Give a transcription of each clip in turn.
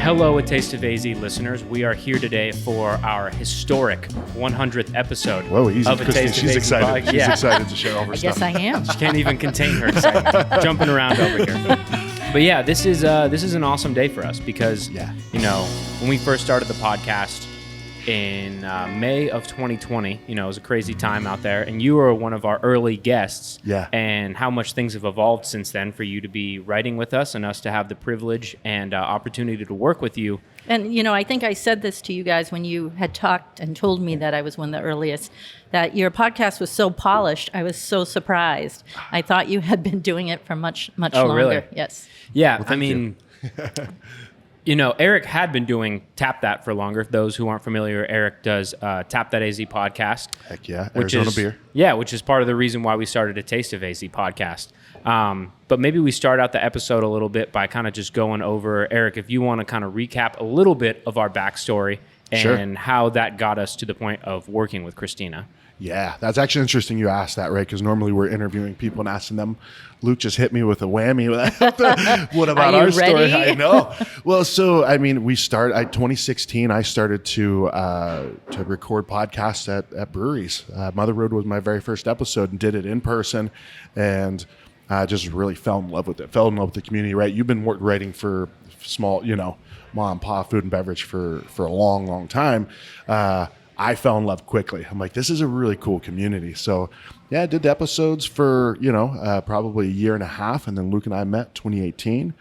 Hello, A Taste of AZ listeners. We are here today for our historic 100th episode. Whoa, easy, of A Christine. Taste of She's AZ excited. podcast. She's excited to share all her I stuff. guess I am. She can't even contain her excitement, jumping around over here. But yeah, this is an awesome day for us because, you know, when we first started the podcast in May of 2020, you know, it was a crazy time out there, and you were one of our early guests. Yeah. And how much things have evolved since then for you to be writing with us and us to have the privilege and opportunity to work with you. And, you know, I think I said this to you guys when you had talked and told me that I was one of the earliest, that your podcast was so polished. I was so surprised. I thought you had been doing it for much longer. Really? Yes. Yeah, Well, I mean, you know, Eric had been doing Tap That for longer. Those who aren't familiar, Eric does Tap That AZ podcast. Heck yeah, which Arizona is, beer. Yeah, which is part of the reason why we started A Taste of AZ podcast. But maybe we start out the episode a little bit by kind of just going over, Eric, if you want to kind of recap a little bit of our backstory and how that got us to the point of working with Christina. Yeah, that's actually interesting you asked that, right? Because normally we're interviewing people and asking them. Luke just hit me with a whammy. What about our story? I know. Well, so, I mean, 2016, I started to record podcasts at breweries. Mother Road was my very first episode and did it in person. And I just really fell in love with it, fell in love with the community, right? You've been writing for small, you know, mom and pop food and beverage for a long time. I fell in love quickly. I'm like, this is a really cool community. So yeah, I did the episodes for, you know, probably a year and a half. And then Luke and I met 2018,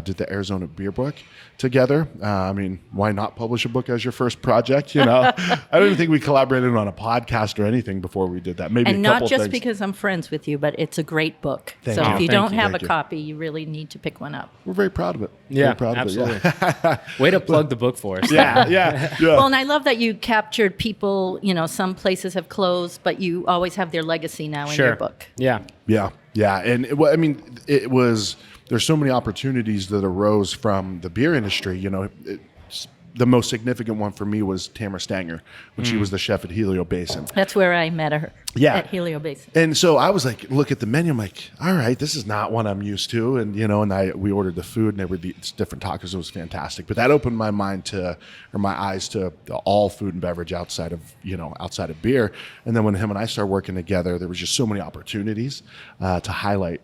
did the Arizona Beer Book together. I mean, why not publish a book as your first project? You know, I don't even think we collaborated on a podcast or anything before we did that. Maybe And a couple not just things. Because I'm friends with you, but it's a great book. Thank so you. if you Thank don't you. have Thank a you. copy, you really need to pick one up. We're very proud of it. Yeah, Very proud absolutely. Of it, yeah. Way to plug the book for us. yeah. Well, and I love that you captured people, you know, some places have closed, but you always have their legacy now in your book. Yeah. Yeah. And there's so many opportunities that arose from the beer industry. You know, the most significant one for me was Tamara Stanger when she was the chef at Helio Basin. That's where I met her. Yeah. At Helio Basin. And so I was like, look at the menu. I'm like, all right, this is not what I'm used to. And, you know, we ordered the food and they were these different tacos. It was fantastic. But that opened my eyes to all food and beverage outside of beer. And then when him and I started working together, there was just so many opportunities to highlight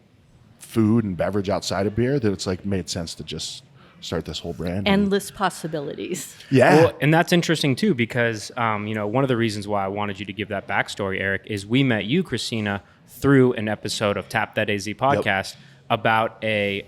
food and beverage outside of beer that it's like made sense to just start this whole brand. Endless possibilities. Yeah. Well, and that's interesting too, because, you know, one of the reasons why I wanted you to give that backstory, Eric, is we met you, Christina, through an episode of Tap That AZ podcast about it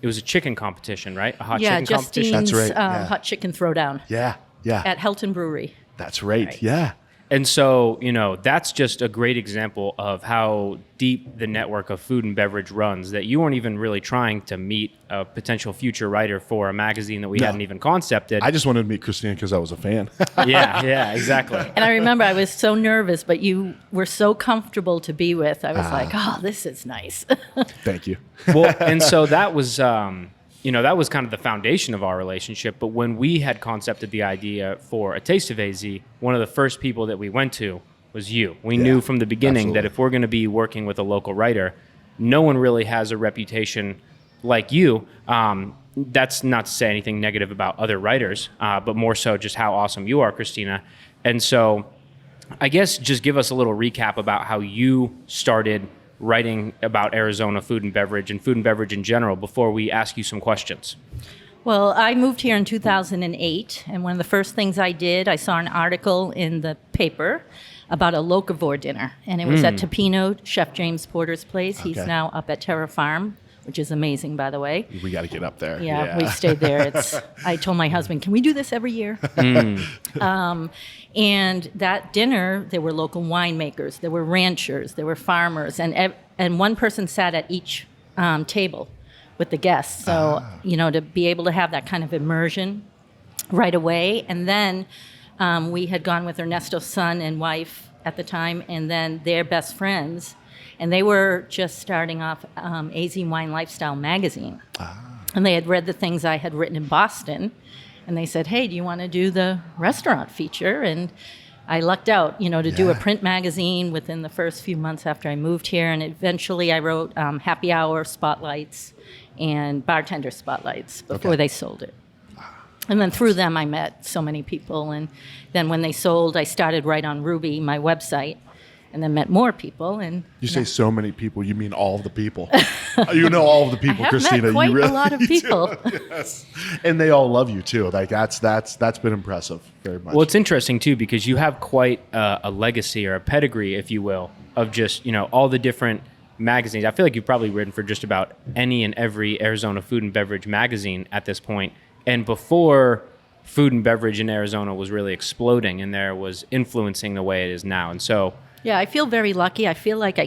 was a chicken competition, right? A hot chicken competition. Justine's That's right, hot chicken throwdown Yeah. at Helton Brewery. That's right. Right. Yeah. And so, you know, that's just a great example of how deep the network of food and beverage runs, that you weren't even really trying to meet a potential future writer for a magazine that we hadn't even concepted. I just wanted to meet Christina because I was a fan. Yeah, exactly. And I remember I was so nervous, but you were so comfortable to be with. I was like, oh, this is nice. Thank you. Well, and so that was, you know, that was kind of the foundation of our relationship. But when we had concepted the idea for A Taste of AZ, one of the first people that we went to was you. We knew from the beginning that if we're going to be working with a local writer, no one really has a reputation like you. That's not to say anything negative about other writers, but more so just how awesome you are, Christina. And so I guess just give us a little recap about how you started writing about Arizona food and beverage in general before we ask you some questions. Well, I moved here in 2008, and one of the first things I did, I saw an article in the paper about a locavore dinner, and it was at Topino, Chef James Porter's place. He's now up at Terra Farm, which is amazing, by the way. We got to get up there. Yeah, we stayed there. I told my husband, can we do this every year? And that dinner, there were local winemakers, there were ranchers, there were farmers, and one person sat at each table with the guests. So, you know, to be able to have that kind of immersion right away. And then we had gone with Ernesto's son and wife at the time, and then their best friends. And they were just starting off AZ Wine Lifestyle magazine. And they had read the things I had written in Boston. And they said, hey, do you want to do the restaurant feature? And I lucked out, you know, to do a print magazine within the first few months after I moved here. And eventually I wrote happy hour spotlights and bartender spotlights before they sold it. And then through them, I met so many people. And then when they sold, I started right on Ruby, my website, and then met more people. And You say so many people, you mean all of the people. You know all of the people, I have Christina. met quite you really a lot of people. do. Yes. And they all love you too. Like that's been impressive very much. Well, it's interesting too because you have quite a legacy or a pedigree, if you will, of just all the different magazines. I feel like you've probably written for just about any and every Arizona food and beverage magazine at this point. And before food and beverage in Arizona was really exploding and there was influencing the way it is now. And so, yeah, I feel very lucky. I feel like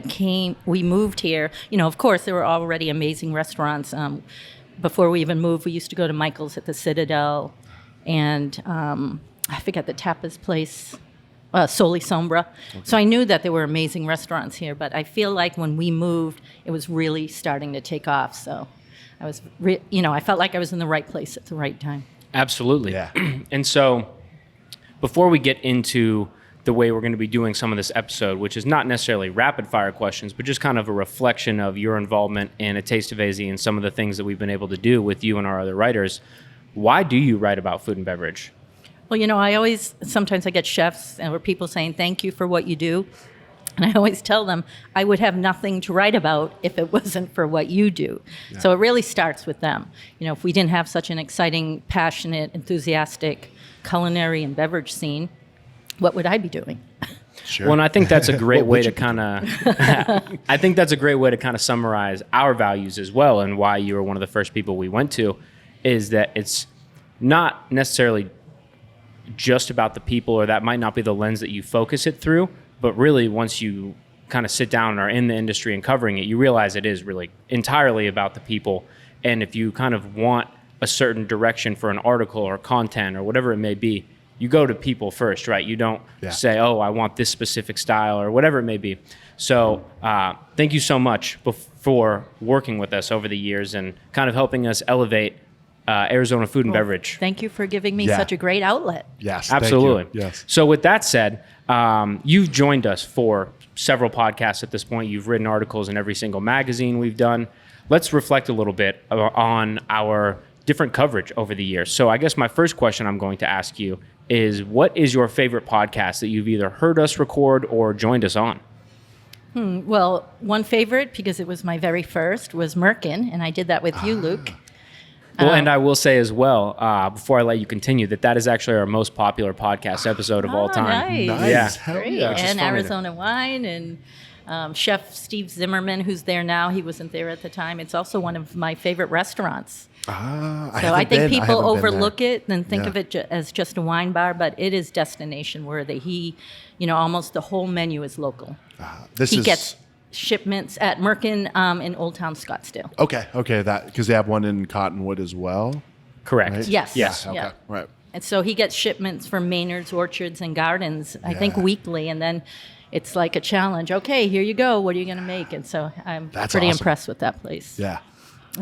we moved here. Of course, there were already amazing restaurants. Before we even moved, we used to go to Michael's at the Citadel and I forget the tapas place, Soli Sombra. Okay. So I knew that there were amazing restaurants here, but I feel like when we moved, it was really starting to take off. So I was, I felt like I was in the right place at the right time. Absolutely. Yeah. And so before we get into the way we're going to be doing some of this episode, which is not necessarily rapid fire questions, but just kind of a reflection of your involvement in A Taste of AZ and some of the things that we've been able to do with you and our other writers, why do you write about food and beverage? Well, sometimes I get chefs or people saying, thank you for what you do. And I always tell them I would have nothing to write about if it wasn't for what you do. Yeah. So it really starts with them. If we didn't have such an exciting, passionate, enthusiastic culinary and beverage scene, what would I be doing? Sure. Well, and I think that's a great way to kind of summarize our values as well, and why you were one of the first people we went to, is that it's not necessarily just about the people, or that might not be the lens that you focus it through. But really, once you kind of sit down and are in the industry and covering it, you realize it is really entirely about the people. And if you kind of want a certain direction for an article or content or whatever it may be, you go to people first, right? You don't say, oh, I want this specific style or whatever it may be. So thank you so much for working with us over the years and kind of helping us elevate Arizona food and beverage. Thank you for giving me such a great outlet. Yes, absolutely. Thank you. Yes. So with that said, you've joined us for several podcasts at this point. You've written articles in every single magazine we've done. Let's reflect a little bit on our different coverage over the years. So I guess my first question I'm going to ask you is, what is your favorite podcast that you've either heard us record or joined us on? Well, one favorite, because it was my very first, was Merkin, and I did that with you, Luke. Well, and I will say as well, before I let you continue, that is actually our most popular podcast episode of all time. Nice. Yeah. Great. Yeah. And Arizona Wine and Chef Steve Zimmerman, who's there now. He wasn't there at the time. It's also one of my favorite restaurants. I think people overlook it and think of it as just a wine bar, but it is destination worthy. Almost the whole menu is local. He gets shipments at Merkin in Old Town Scottsdale. Okay, that because they have one in Cottonwood as well. Correct. Right? Yes. Okay. Yeah. Right. And so he gets shipments from Maynard's Orchards and Gardens, I think weekly, and then it's like a challenge. Okay, here you go. What are you going to make? And so I'm pretty impressed with that place. Yeah.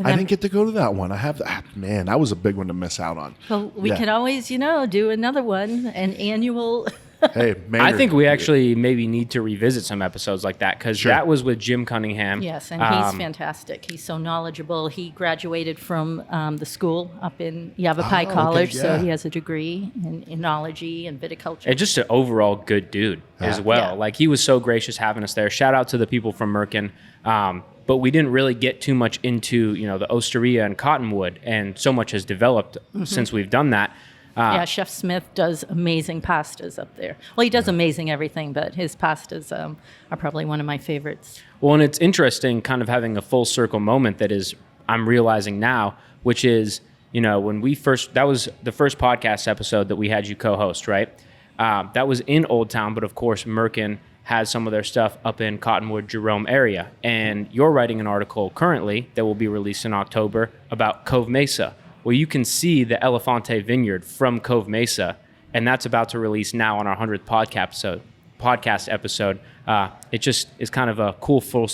I didn't get to go to that one. I have man, that was a big one to miss out on. Well, we could always, do another one, an annual. Hey, Maynard. I think we actually maybe need to revisit some episodes like that, because that was with Jim Cunningham. Yes, and he's fantastic. He's so knowledgeable. He graduated from the school up in Yavapai College, so he has a degree in enology and viticulture. And just an overall good dude as well. Yeah. Like, he was so gracious having us there. Shout out to the people from Merkin. But we didn't really get too much into, the Osteria and Cottonwood, and so much has developed since we've done that. Chef Smith does amazing pastas up there. Well, he does amazing everything, but his pastas are probably one of my favorites. Well, and it's interesting kind of having a full circle moment that is, I'm realizing now, which is, when that was the first podcast episode that we had you co-host, right? That was in Old Town, but of course, Merkin has some of their stuff up in Cottonwood, Jerome area. And you're writing an article currently that will be released in October about Cove Mesa. Well, you can see the Elefante Vineyard from Cove Mesa, and that's about to release now on our 100th podcast episode. It just is kind of a cool full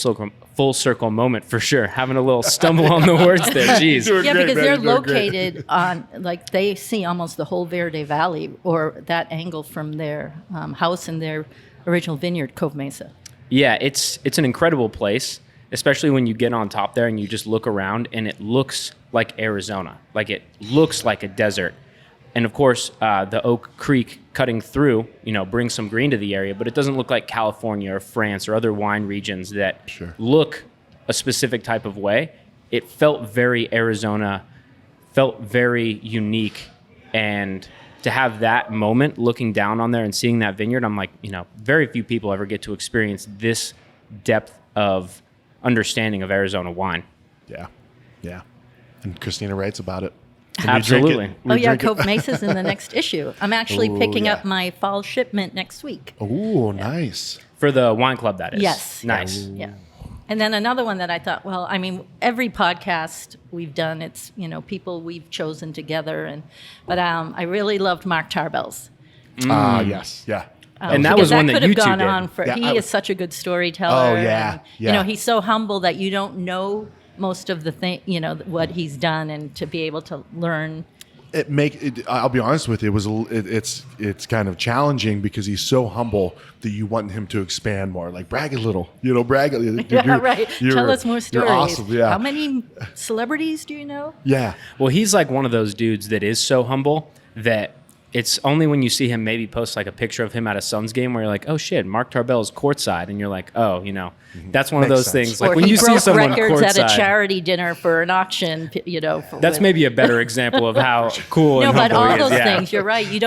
circle moment for sure. Having a little stumble on the words there. Jeez. Because they're located on, they see almost the whole Verde Valley, or that angle from their house in their original vineyard, Cove Mesa. Yeah, it's an incredible place, especially when you get on top there and you just look around and it looks like Arizona. Like, it looks like a desert. And of course, the Oak Creek cutting through, brings some green to the area, but it doesn't look like California or France or other wine regions that look a specific type of way. It felt very Arizona, felt very unique. And to have that moment looking down on there and seeing that vineyard, I'm like, very few people ever get to experience this depth of understanding of Arizona wine. Yeah. Yeah. And Christina writes about it. Absolutely. Cove Mesa's in the next issue. I'm actually picking up my fall shipment next week. Oh, nice. For the wine club, that is. Yes. Nice. Yeah. And then another one that I thought, every podcast we've done, it's, people we've chosen together. But I really loved Mark Tarbell's. Yes. Yeah. And that was one that you two did. On for, he is such a good storyteller. Oh, yeah. And, he's so humble that you don't know most of the what he's done, and to be able to learn. I'll be honest with you, it's kind of challenging because he's so humble that you want him to expand more, like brag a little, brag. Right. Tell us more stories. You're awesome. Yeah. How many celebrities do you know? Yeah. Well, he's like one of those dudes that is so humble that it's only when you see him maybe post like a picture of him at a Suns game where you're like, oh shit, Mark Tarbell is courtside, and you're like, oh, that's one of those things. Like or when you see someone records courtside at a charity dinner for an auction, that's maybe a better example of how cool. and but humble all he is. those Yeah. things, you're right. You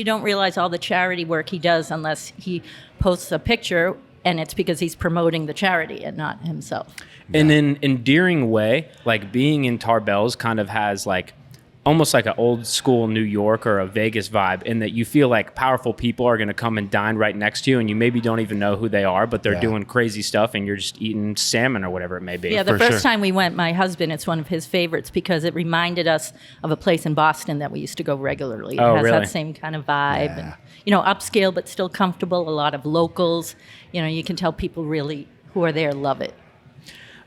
don't realize all the charity work he does unless he posts a picture, and it's because he's promoting the charity and not himself. In an endearing way, like being in Tarbell's kind of has like almost like an old school New York or a Vegas vibe, in that you feel like powerful people are going to come and dine right next to you, and you maybe don't even know who they are, but they're doing crazy stuff, and you're just eating salmon or whatever it may be. Yeah, the first time we went, my husband, it's one of his favorites because it reminded us of a place in Boston that we used to go regularly. It has really? that same kind of vibe. And, upscale but still comfortable, a lot of locals. You can tell people really who are there love it.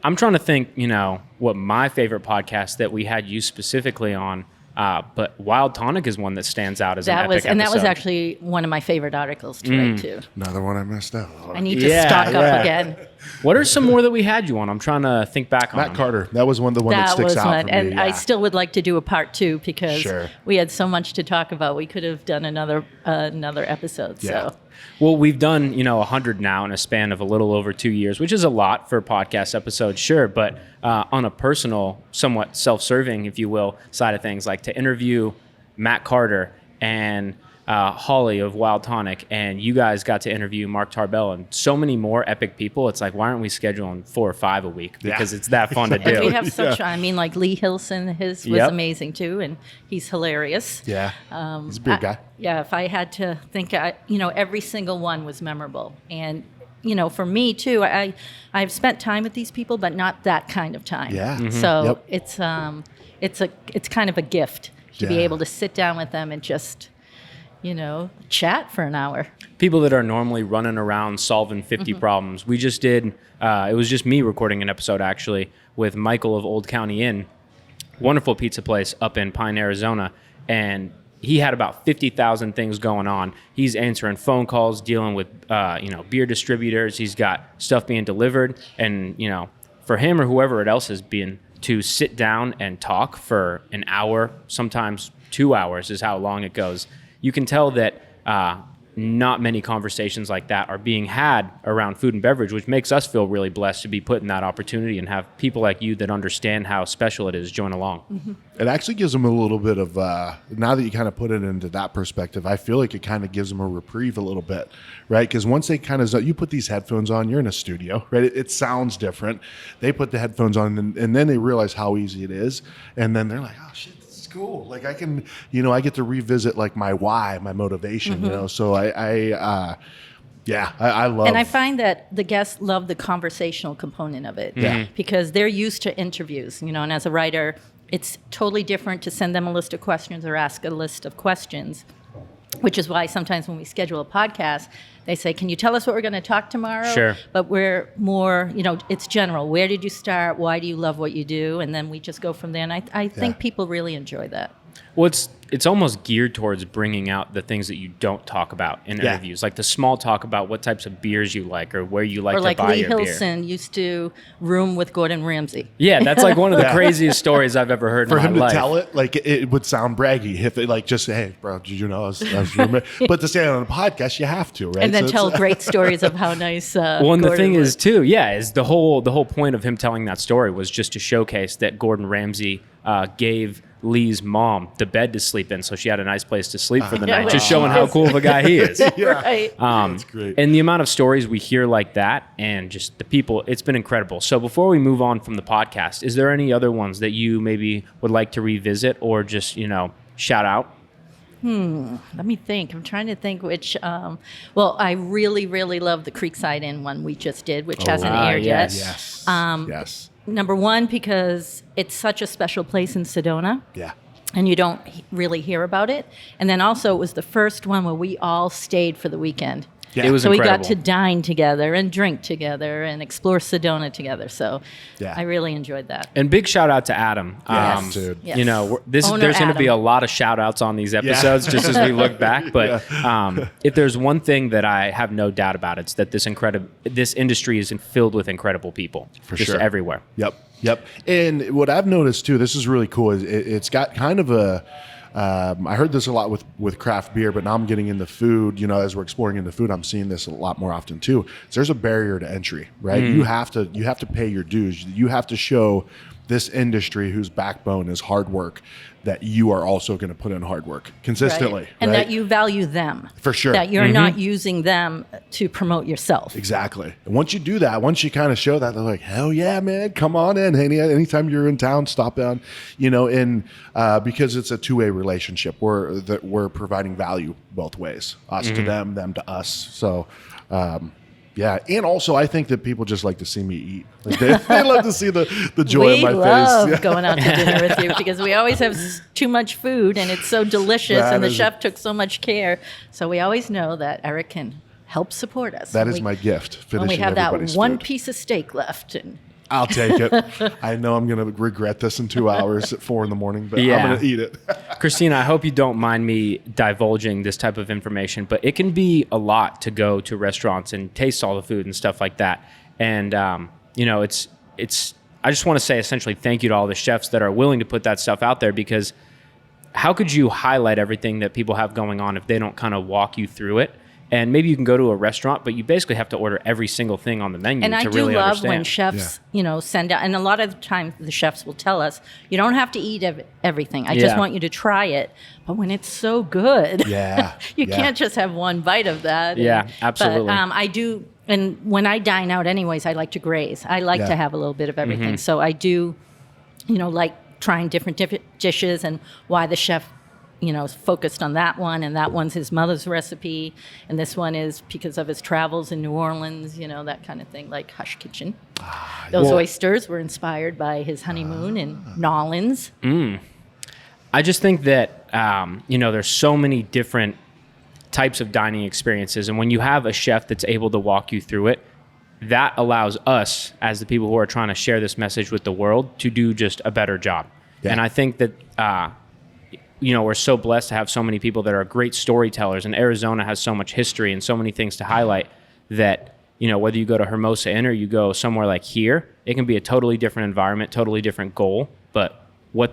I'm trying to think, what my favorite podcast that we had you specifically on, but Wild Tonic is one that stands out as an epic episode. And that was actually one of my favorite articles to write, too. Another one I missed out. I need to stock up again. What are some more that we had you on? I'm trying to think back on Matt them. Carter. That was one that sticks out for me. And I still would like to do a part 2 because we had so much to talk about. We could have done another episode. Yeah. So. Well, we've done, 100 now in a span of a little over 2 years, which is a lot for podcast episodes, sure. But on a personal, somewhat self-serving, if you will, side of things, like to interview Matt Carter and Holly of Wild Tonic, and you guys got to interview Mark Tarbell and so many more epic people. It's like, why aren't we scheduling 4 or 5 a week? Because it's that fun to do. And we have such, like Lee Hilson, his was amazing too, and he's hilarious. Yeah, he's a big guy. Yeah, if I had to think, every single one was memorable. And, for me too, I've spent time with these people, but not that kind of time. Yeah. Mm-hmm. So it's kind of a gift to be able to sit down with them and just, chat for an hour. People that are normally running around solving 50 problems. We just did, it was just me recording an episode actually with Michael of Old County Inn, wonderful pizza place up in Pine, Arizona. And he had about 50,000 things going on. He's answering phone calls, dealing with, beer distributors. He's got stuff being delivered. And, for him or whoever else has been to sit down and talk for an hour, sometimes 2 hours is how long it goes. You can tell that not many conversations like that are being had around food and beverage, which makes us feel really blessed to be put in that opportunity and have people like you that understand how special it is join along. Mm-hmm. It actually gives them a little bit of, now that you kind of put it into that perspective, I feel like it kind of gives them a reprieve a little bit, right? Because once they kind of, you put these headphones on, you're in a studio, right? It sounds different. They put the headphones on and then they realize how easy it is. And then they're like, oh shit, cool. Like I can, I get to revisit like my why, my motivation, so I love. And I find that the guests love the conversational component of it because they're used to interviews, and as a writer, it's totally different to send them a list of questions or ask a list of questions, which is why sometimes when we schedule a podcast, they say, can you tell us what we're going to talk tomorrow? Sure. But we're more, it's general. Where did you start? Why do you love what you do? And then we just go from there. And I think people really enjoy that. Well, it's it's almost geared towards bringing out the things that you don't talk about in interviews, like the small talk about what types of beers you like or where you like or to like buy Lee your beer. Hilson used to room with Gordon Ramsay. Yeah, that's like one of the craziest stories I've ever heard For in my him to life. tell it, like it would sound braggy if they like just say, "Hey, bro, did you know I was roommate?" But to say it on a podcast, you have to, right? And then So tell it's- great stories of how nice. Well, and the Gordon thing was. is too, is the whole point of him telling that story was just to showcase that Gordon Ramsay gave Lee's mom the bed to sleep in, so she had a nice place to sleep for the Yeah, night. which Just she showing how is. cool of a guy he is. Right. That's great. And the amount of stories we hear like that, and just the people, it's been incredible. So before we move on from the podcast, is there any other ones that you maybe would like to revisit or just shout out? Let me think. I'm trying to think which. Well, I really, really love the Creekside Inn one we just did, which hasn't aired yes. yet. Yes. Yes. Number one, because it's such a special place in Sedona. Yeah. And you don't really hear about it. And then also, it was the first one where we all stayed for the weekend. Yeah. It was So we incredible. got to dine together and drink together and explore Sedona together. So Yeah. I really enjoyed that. And big shout out to Adam. Yes, dude. Yes. Owner there's going to be a Adam. lot of shout outs on these episodes just as we look back. But if there's one thing that I have no doubt about, it's that this industry is filled with incredible people. For just sure. everywhere. Yep. And what I've noticed too, this is really cool, is it's got kind of a, I heard this a lot with craft beer, but now I'm getting into food, as we're exploring into food, I'm seeing this a lot more often too. So there's a barrier to entry, right? You have to pay your dues. You have to show this industry whose backbone is hard work, that you are also going to put in hard work consistently. Right. And right? that you value them. For sure. That you're not using them to promote yourself. Exactly. And once you do that, once you kind of show that, they're like, hell yeah, man, come on in. Anytime you're in town, stop in, and because it's a two-way relationship. We're providing value both ways, us to them to us. So, yeah. And also, I think that people just like to see me eat. Like they love to see the joy in my We love face. going out to dinner with you because we always have too much food and it's so delicious That and the is chef took so much care. So we always know that Eric can help support us. That When is my gift. When we Finishing have that everybody's one food. piece of steak left. And I'll take it. I know I'm going to regret this in 2 hours at 4 a.m, but Yeah. I'm going to eat it. Christina, I hope you don't mind me divulging this type of information, but it can be a lot to go to restaurants and taste all the food and stuff like that. And, it's I just want to say essentially thank you to all the chefs that are willing to put that stuff out there, because how could you highlight everything that people have going on if they don't kind of walk you through it? And maybe you can go to a restaurant, but you basically have to order every single thing on the menu And to I do really love understand. when chefs, send out, and a lot of the time the chefs will tell us, you don't have to eat everything. I just Yeah. want you to try it. But when it's so good, Yeah. you Yeah. can't just have one bite of that. Yeah, absolutely. But I do, and when I dine out anyways, I like to graze. I like Yeah. to have a little bit of everything. Mm-hmm. So I do, like trying different dishes and why the chef is focused on that one, and that one's his mother's recipe, and this one is because of his travels in New Orleans, that kind of thing, like Hush Kitchen. Those Well- oysters were inspired by his honeymoon in Nolans. I just think that, there's so many different types of dining experiences. And when you have a chef that's able to walk you through it, that allows us, as the people who are trying to share this message with the world, to do just a better job. Yeah. And I think that, we're so blessed to have so many people that are great storytellers. And Arizona has so much history and so many things to highlight that, whether you go to Hermosa Inn or you go somewhere like here, it can be a totally different environment, totally different goal. But what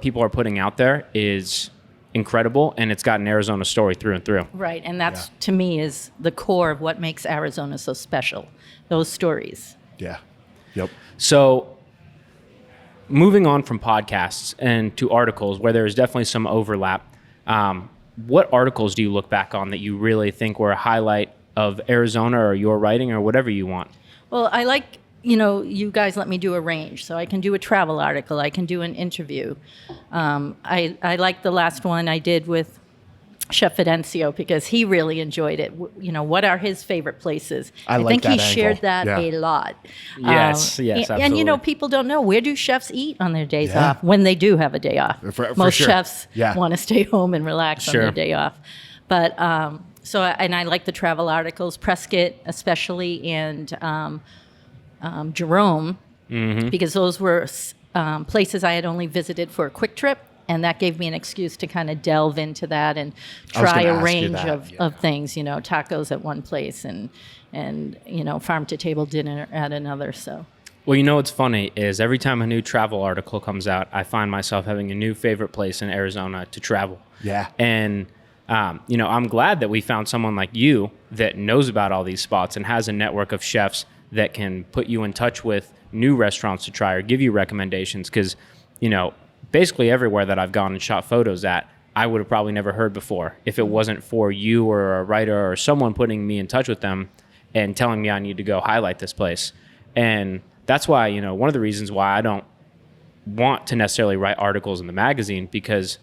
people are putting out there is incredible, and it's got an Arizona story through and through. Right, and that's, to me, is the core of what makes Arizona so special, those stories. Yeah. Yep. So moving on from podcasts and to articles where there's definitely some overlap, what articles do you look back on that you really think were a highlight of Arizona or your writing or whatever you want? Well, I like, you guys let me do a range. So I can do a travel article. I can do an interview. I like the last one I did with Chef Fidencio because he really enjoyed it. What are his favorite places? I like think that he shared angle. that Yeah. a lot. Yes, And absolutely. people don't know, where do chefs eat on their days Yeah. off when they do have a day off? For Most sure. chefs Yeah. want to stay home and relax Sure. on their day off. But I like the travel articles, Prescott especially, and Jerome, because those were places I had only visited for a quick trip. And that gave me an excuse to kind of delve into that and I was try gonna a ask you range that, of things, tacos at one place and farm to table dinner at another. So. Well, what's funny is every time a new travel article comes out, I find myself having a new favorite place in Arizona to travel. Yeah. And, I'm glad that we found someone like you that knows about all these spots and has a network of chefs that can put you in touch with new restaurants to try or give you recommendations. Because, basically everywhere that I've gone and shot photos at, I would have probably never heard before if it wasn't for you or a writer or someone putting me in touch with them and telling me I need to go highlight this place. And that's why, one of the reasons why I don't want to necessarily write articles in the magazine, because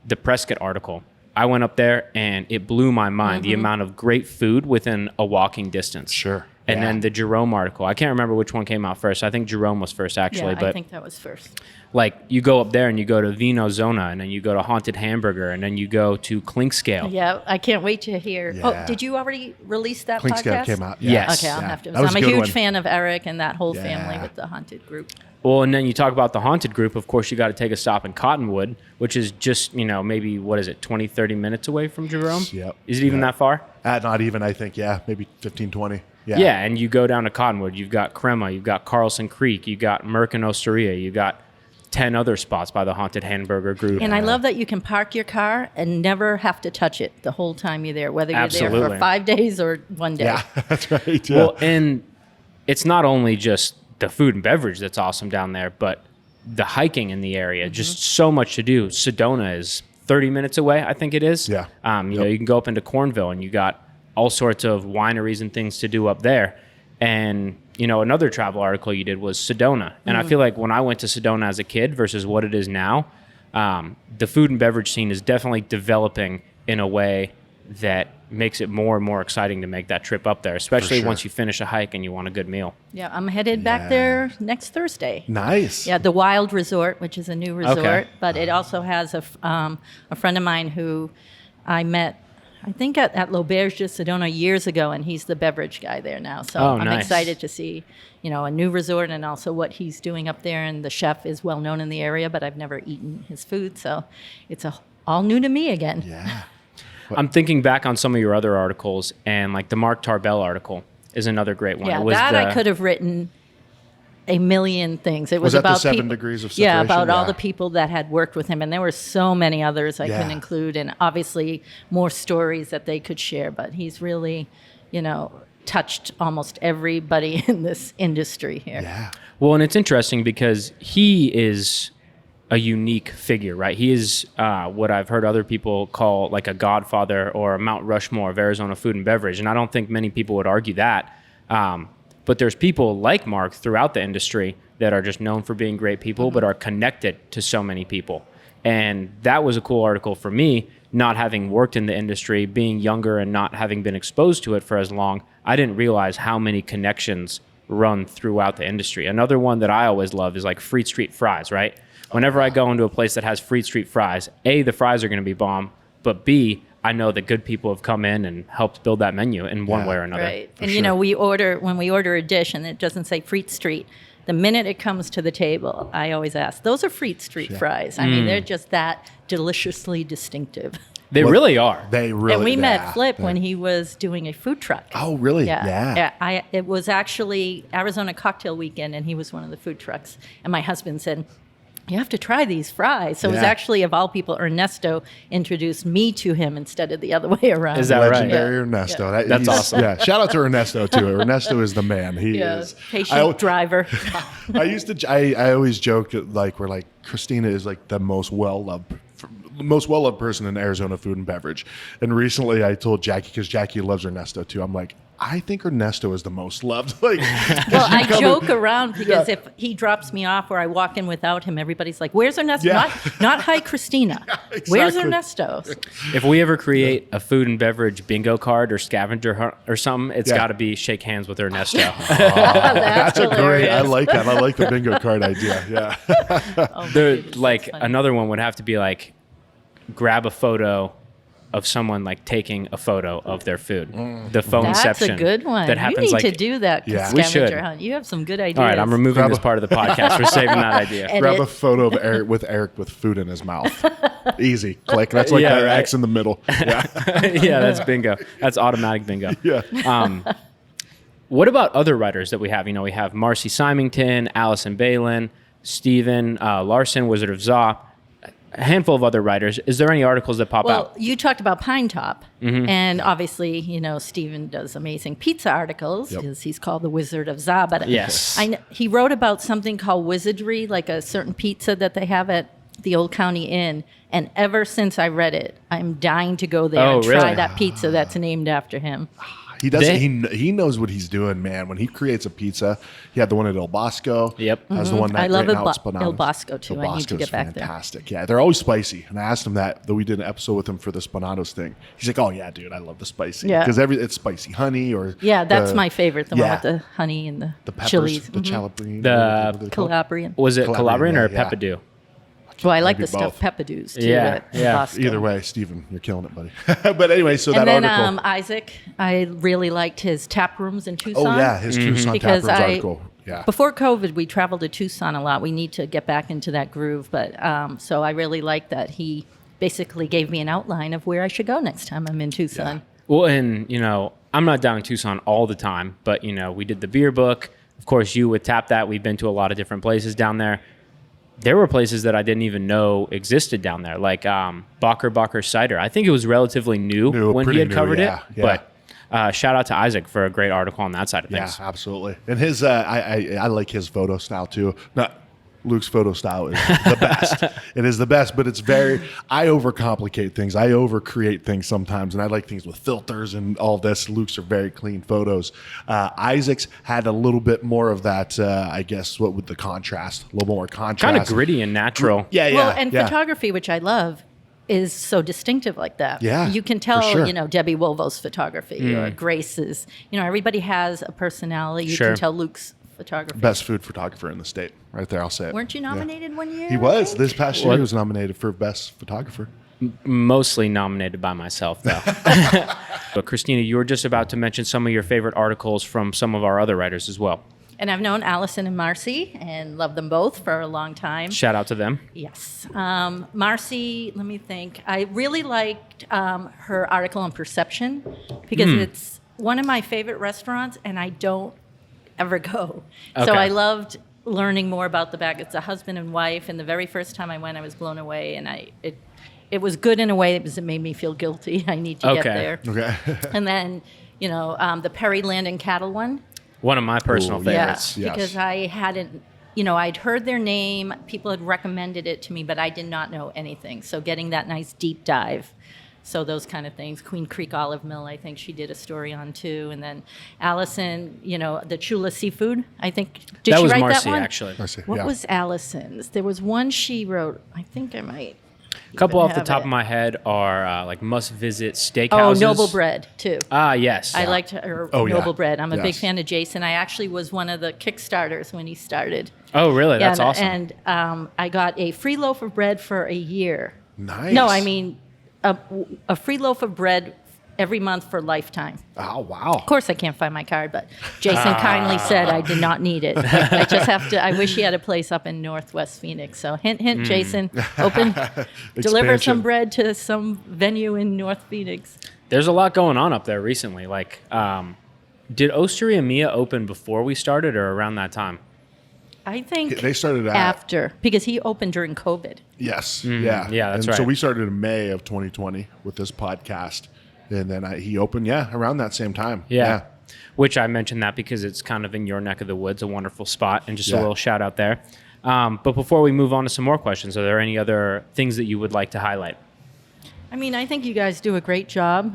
the Prescott article, I went up there and it blew my mind, the amount of great food within a walking distance. Sure. And then the Jerome article, I can't remember which one came out first. I think Jerome was first, actually. Yeah, but I think that was first. like you go up there and you go to Vino Zona, and then you go to Haunted Hamburger, and then you go to Clink Scale. Yeah, I can't wait to hear. Yeah. Oh, did you already release that Clink podcast? Scale came out. Yes. Okay, I'll Yeah. have to. That was I'm a good huge one. fan of Eric and that whole family Yeah. with the Haunted group. Well, and then you talk about the Haunted group. Of course, you got to take a stop in Cottonwood, which is just, maybe, 20, 30 minutes away from Jerome? Yep. Is it even that far? Not even, I think, maybe 15, 20. Yeah. Yeah, and you go down to Cottonwood. You've got Crema, you've got Carlson Creek, you've got Merck and Osteria, you've got 10 other spots by the Haunted Hamburger group. And I love that you can park your car and never have to touch it the whole time you're there, whether you're there Absolutely. for 5 days or 1 day. Yeah, that's right. Yeah. Well, and it's not only just the food and beverage that's awesome down there, but the hiking in the area, just so much to do. Sedona is 30 minutes away, I think it is. Yeah. You can go up into Cornville and you got all sorts of wineries and things to do up there. And, another travel article you did was Sedona. And I feel like when I went to Sedona as a kid versus what it is now, the food and beverage scene is definitely developing in a way that makes it more and more exciting to make that trip up there, especially sure. once you finish a hike and you want a good meal. Yeah, I'm headed back there next Thursday. Nice. Yeah, the Wild Resort, which is a new resort, Okay. but it also has a friend of mine who I met, I think at L'Auberge de Sedona years ago, and he's the beverage guy there now. So Oh, I'm nice. excited to see, a new resort and also what he's doing up there. And the chef is well known in the area, but I've never eaten his food, so it's all new to me again. Yeah. I'm thinking back on some of your other articles, and like the Mark Tarbell article is another great one. Yeah, It was I could have written a million things. It was that the about 7 peop- degrees of Yeah, separation? about all Yeah. the people that had worked with him, and there were so many others I couldn't Yeah. include, and obviously more stories that they could share. But he's really, touched almost everybody in this industry here. Yeah. Well, and it's interesting because he is a unique figure, right? He is what I've heard other people call like a godfather or a Mount Rushmore of Arizona food and beverage. And I don't think many people would argue that. But there's people like Mark throughout the industry that are just known for being great people, but are connected to so many people. And that was a cool article for me, not having worked in the industry, being younger and not having been exposed to it for as long. I didn't realize how many connections run throughout the industry. Another one that I always love is like Freed Street Fries, right? Whenever I go into a place that has Freed Street Fries, A, the fries are going to be bomb, but B, I know that good people have come in and helped build that menu in one way or another. Right. And sure. when we order a dish and it doesn't say Freet Street, the minute it comes to the table, I always ask, those are Freet Street fries. I mean, they're just that deliciously distinctive. They Well, really are. They really. And we yeah. met Flip when he was doing a food truck. Oh, really? Yeah. It was actually Arizona Cocktail Weekend, and he was one of the food trucks. And my husband said, you have to try these fries. So it was Yeah. actually, of all people, Ernesto introduced me to him instead of the other way around. Is that right? Legendary Yeah. Ernesto. Yeah. That's he's- awesome. Yeah. Shout out to Ernesto too. Ernesto is the man. He is. Patient driver. I used to. I always joke that, like, we're like, Christina is like the most well-loved person in Arizona food and beverage. And recently I told Jackie, because Jackie loves Ernesto too, I'm like, I think Ernesto is the most loved. Like, Well, I joke around because if he drops me off or I walk in without him, everybody's like, where's Ernesto? Yeah. Not hi, Christina. Where's exactly. Ernesto? If we ever create a food and beverage bingo card or scavenger hunt or something, it's Yeah. got to be shake hands with Ernesto. that's a great. I hilarious. like that. I like the bingo card idea. Yeah. Oh, my There, goodness, like that's funny. another one would have to be like grab a photo of someone like taking a photo of their food. The phoneception. That's a good one. That happens you need like to do that Yeah. We scavenger should. hunt. You have some good ideas. all right, I'm removing Grab this a- part of the podcast. We're saving that idea. And Grab a it- photo of Eric with food in his mouth. Easy. Click. That's like Yeah, that right. X in the middle. Yeah. Yeah, that's bingo. That's automatic bingo. Yeah. What about other writers that we have? You know, we have Marcy Symington, Allison Balin, Stephen Larson, Wizard of Za, a handful of other writers. Is there any articles that pop Well, out? you talked about Pine Top, Mm-hmm. and obviously, Stephen does amazing pizza articles Yep. because he's called the Wizard of Za. But Yes. he wrote about something called Wizardry, like a certain pizza that they have at the Old County Inn. And ever since I read it, I'm dying to go there Oh, and try really? that pizza that's named after him. He does. They- He knows what he's doing, man. When he creates a pizza, he had the one at El Bosco. Yep. Has the one that I love great El now it's bananas. Bosco, too. El I need to Bosco's get back there. fantastic. Yeah, they're always spicy. And I asked him that we did an episode with him for the Spanados thing. He's like, "Oh yeah, dude, I love the spicy Yeah. because it's spicy honey or Yeah, that's the- my favorite, the one yeah. with the honey and the peppers, chilies. the calabrine, The what do they call it? Calabrian. Was it Calabrian, Calabrian or yeah, yeah. Peppadew? Well, I like Maybe the stuffed both. peppadews, too. Yeah, at yeah. Bosco. Either way, Steven, you're killing it, buddy. But anyway, so that And then article. Isaac, I really liked his tap rooms in Tucson. Oh yeah, his Tucson Because Taprooms I- article. Yeah. Before COVID, we traveled to Tucson a lot. We need to get back into that groove. But so I really like that he basically gave me an outline of where I should go next time I'm in Tucson. Well, and, I'm not down in Tucson all the time, but, we did the beer book. Of course, you with Tap That, we've been to a lot of different places down there. There were places that I didn't even know existed down there, like Bacher Cider. I think it was relatively new when he pretty had new, covered yeah, it. yeah. But shout out to Isaac for a great article on that side of Yeah, things. absolutely. And his, I like his photo style too. Not Luke's photo style is the best. It is the best, but it's I overcomplicate things. I overcreate things sometimes, and I like things with filters and all this. Luke's are very clean photos. Isaac's had a little bit more of that, I guess, what with the contrast, a little more contrast. Kind of gritty and natural. Yeah, yeah. Well, and yeah. photography, which I love, is so distinctive like that. Yeah, You can for tell, sure. Debbie Wolvo's photography or Grace's. Everybody has a personality. You Sure. can tell Luke's photography. Best food photographer in the state, right there. I'll say it. Weren't you Yeah. nominated one year? He was. I think? This past year, What? he was nominated for best photographer. Mostly nominated by myself, though. But Christina, you were just about to mention some of your favorite articles from some of our other writers as well. And I've known Allison and Marcy and loved them both for a long time. Shout out to them. Yes. Marcy, let me think. I really liked her article on perception because it's one of my favorite restaurants and I don't ever go. So Okay. I loved learning more about the back. It's a husband and wife, and the very first time I went, I was blown away, and it was good in a way because it made me feel guilty. I need to get Okay. there. Okay. And then, the Perry Land and Cattle one. One of my personal Ooh, favorites. Yes. Because I hadn't, I'd heard their name, people had recommended it to me, but I did not know anything. So getting that nice deep dive. So those kind of things. Queen Creek Olive Mill, I think she did a story on too. And then Allison, the Chula Seafood, I think. Did That she was write Marcy, that one? actually. Marcy, What yeah. was Allison's? There was one she wrote. I think I might. A couple even off the have top it. of my head are like must-visit Oh, steakhouses. Noble Bread too. Ah, yes. I liked her Oh, yeah. Noble Bread. I'm a big Yes. fan of Jason. I actually was one of the Kickstarters when he started. Oh, really? That's awesome. And I got a free loaf of bread for a year. Nice. No, I mean a free loaf of bread every month for lifetime. Oh, wow. Of course, I can't find my card, but Jason kindly said I did not need it. I just have to. I wish he had a place up in Northwest Phoenix. So hint, hint, Jason, deliver Expansion. some bread to some venue in North Phoenix. There's a lot going on up there recently. Like, did Osteria Mia open before we started or around that time? I think They started out. after because he opened during COVID. Yes. Yeah. yeah, that's and So right. we started in May of 2020 with this podcast. And then he opened, around that same time. Yeah. Which I mentioned that because it's kind of in your neck of the woods, a wonderful spot, and just a Yeah. little shout out there. But before we move on to some more questions, are there any other things that you would like to highlight? I mean, I think you guys do a great job.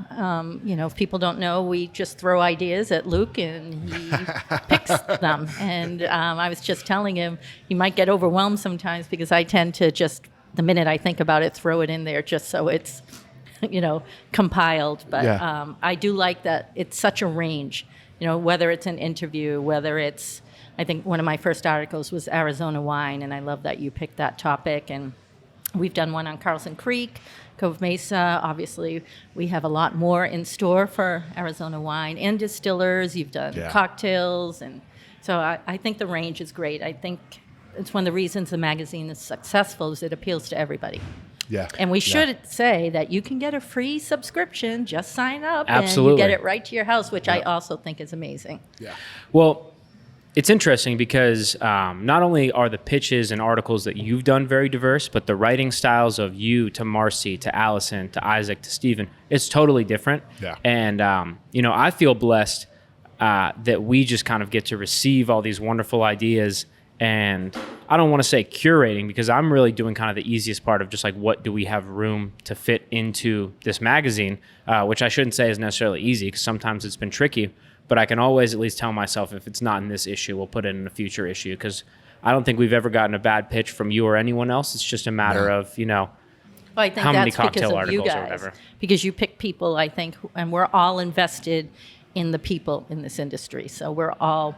If people don't know, we just throw ideas at Luke and he picks them. And I was just telling him he might get overwhelmed sometimes because I tend to just, the minute I think about it, throw it in there just so it's, compiled. But Yeah. I do like that it's such a range, whether it's an interview, whether it's, I think one of my first articles was Arizona wine, and I love that you picked that topic. And We've done one on Carlson Creek, Cove Mesa. Obviously, we have a lot more in store for Arizona wine and distillers. You've done cocktails. And so I think the range is great. I think it's one of the reasons the magazine is successful is it appeals to everybody. Yeah. And we should say that you can get a free subscription. Just sign up. Absolutely. And you get it right to your house, which I also think is amazing. Yeah. Well, it's interesting because not only are the pitches and articles that you've done very diverse, but the writing styles of you to Marcy to Allison to Isaac to Stephen, it's totally different. Yeah. And, I feel blessed that we just kind of get to receive all these wonderful ideas. And I don't want to say curating because I'm really doing kind of the easiest part of just like what do we have room to fit into this magazine, which I shouldn't say is necessarily easy because sometimes it's been tricky. But I can always at least tell myself if it's not in this issue, we'll put it in a future issue because I don't think we've ever gotten a bad pitch from you or anyone else. It's just a matter of, Well, I think how many that's because cocktail of you articles or guys, whatever. because you pick people, I think, and we're all invested in the people in this industry. So we're all,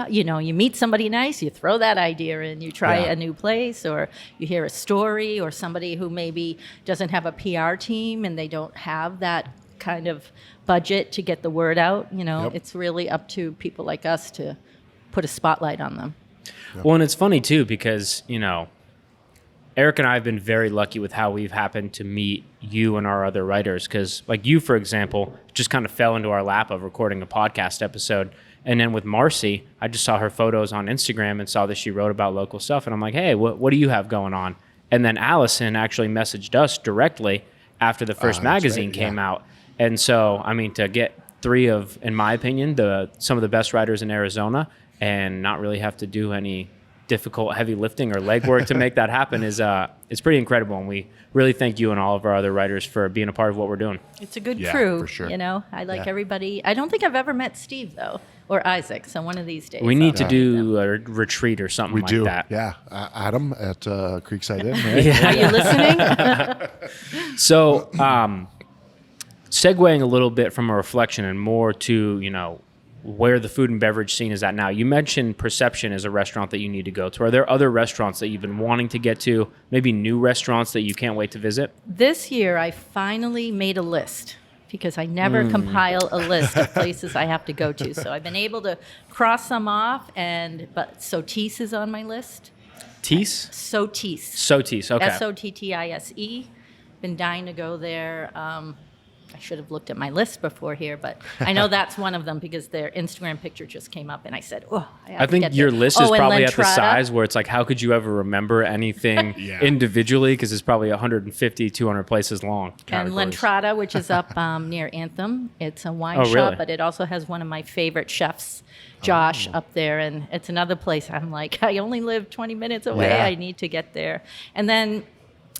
you meet somebody nice, you throw that idea in, you try a new place, or you hear a story, or somebody who maybe doesn't have a PR team and they don't have that kind of budget to get the word out. It's really up to people like us to put a spotlight on them. Well, and it's funny too because, Eric and I have been very lucky with how we've happened to meet you and our other writers because like you, for example, just kind of fell into our lap of recording a podcast episode. And then with Marcy, I just saw her photos on Instagram and saw that she wrote about local stuff. And I'm like, hey, what do you have going on? And then Allison actually messaged us directly after the first magazine came out. And so, to get three of, in my opinion, some of the best writers in Arizona and not really have to do any difficult heavy lifting or legwork to make that happen is it's pretty incredible. And we really thank you and all of our other writers for being a part of what we're doing. It's a good crew, for sure. I like everybody. I don't think I've ever met Steve, though, or Isaac, so one of these days. We need to do a retreat or something like that. Yeah. Adam at Creekside Inn, right? Are you listening? So, segueing a little bit from a reflection and more to, where the food and beverage scene is at now. You mentioned Perception as a restaurant that you need to go to. Are there other restaurants that you've been wanting to get to, maybe new restaurants that you can't wait to visit? This year, I finally made a list because I never compile a list of places I have to go to. So I've been able to cross some off, but Sotis is on my list. Tease? Sotis, okay. Sottise. Been dying to go there. I should have looked at my list before here, but I know that's one of them because their Instagram picture just came up, and I said, I think your list is probably at the size where it's like, how could you ever remember anything individually? Because it's probably 150, 200 places long. And L'Entrada, which is up near Anthem. It's a wine shop, really? But it also has one of my favorite chefs, Josh, up there. And it's another place I'm like, I only live 20 minutes away. Yeah. I need to get there. And then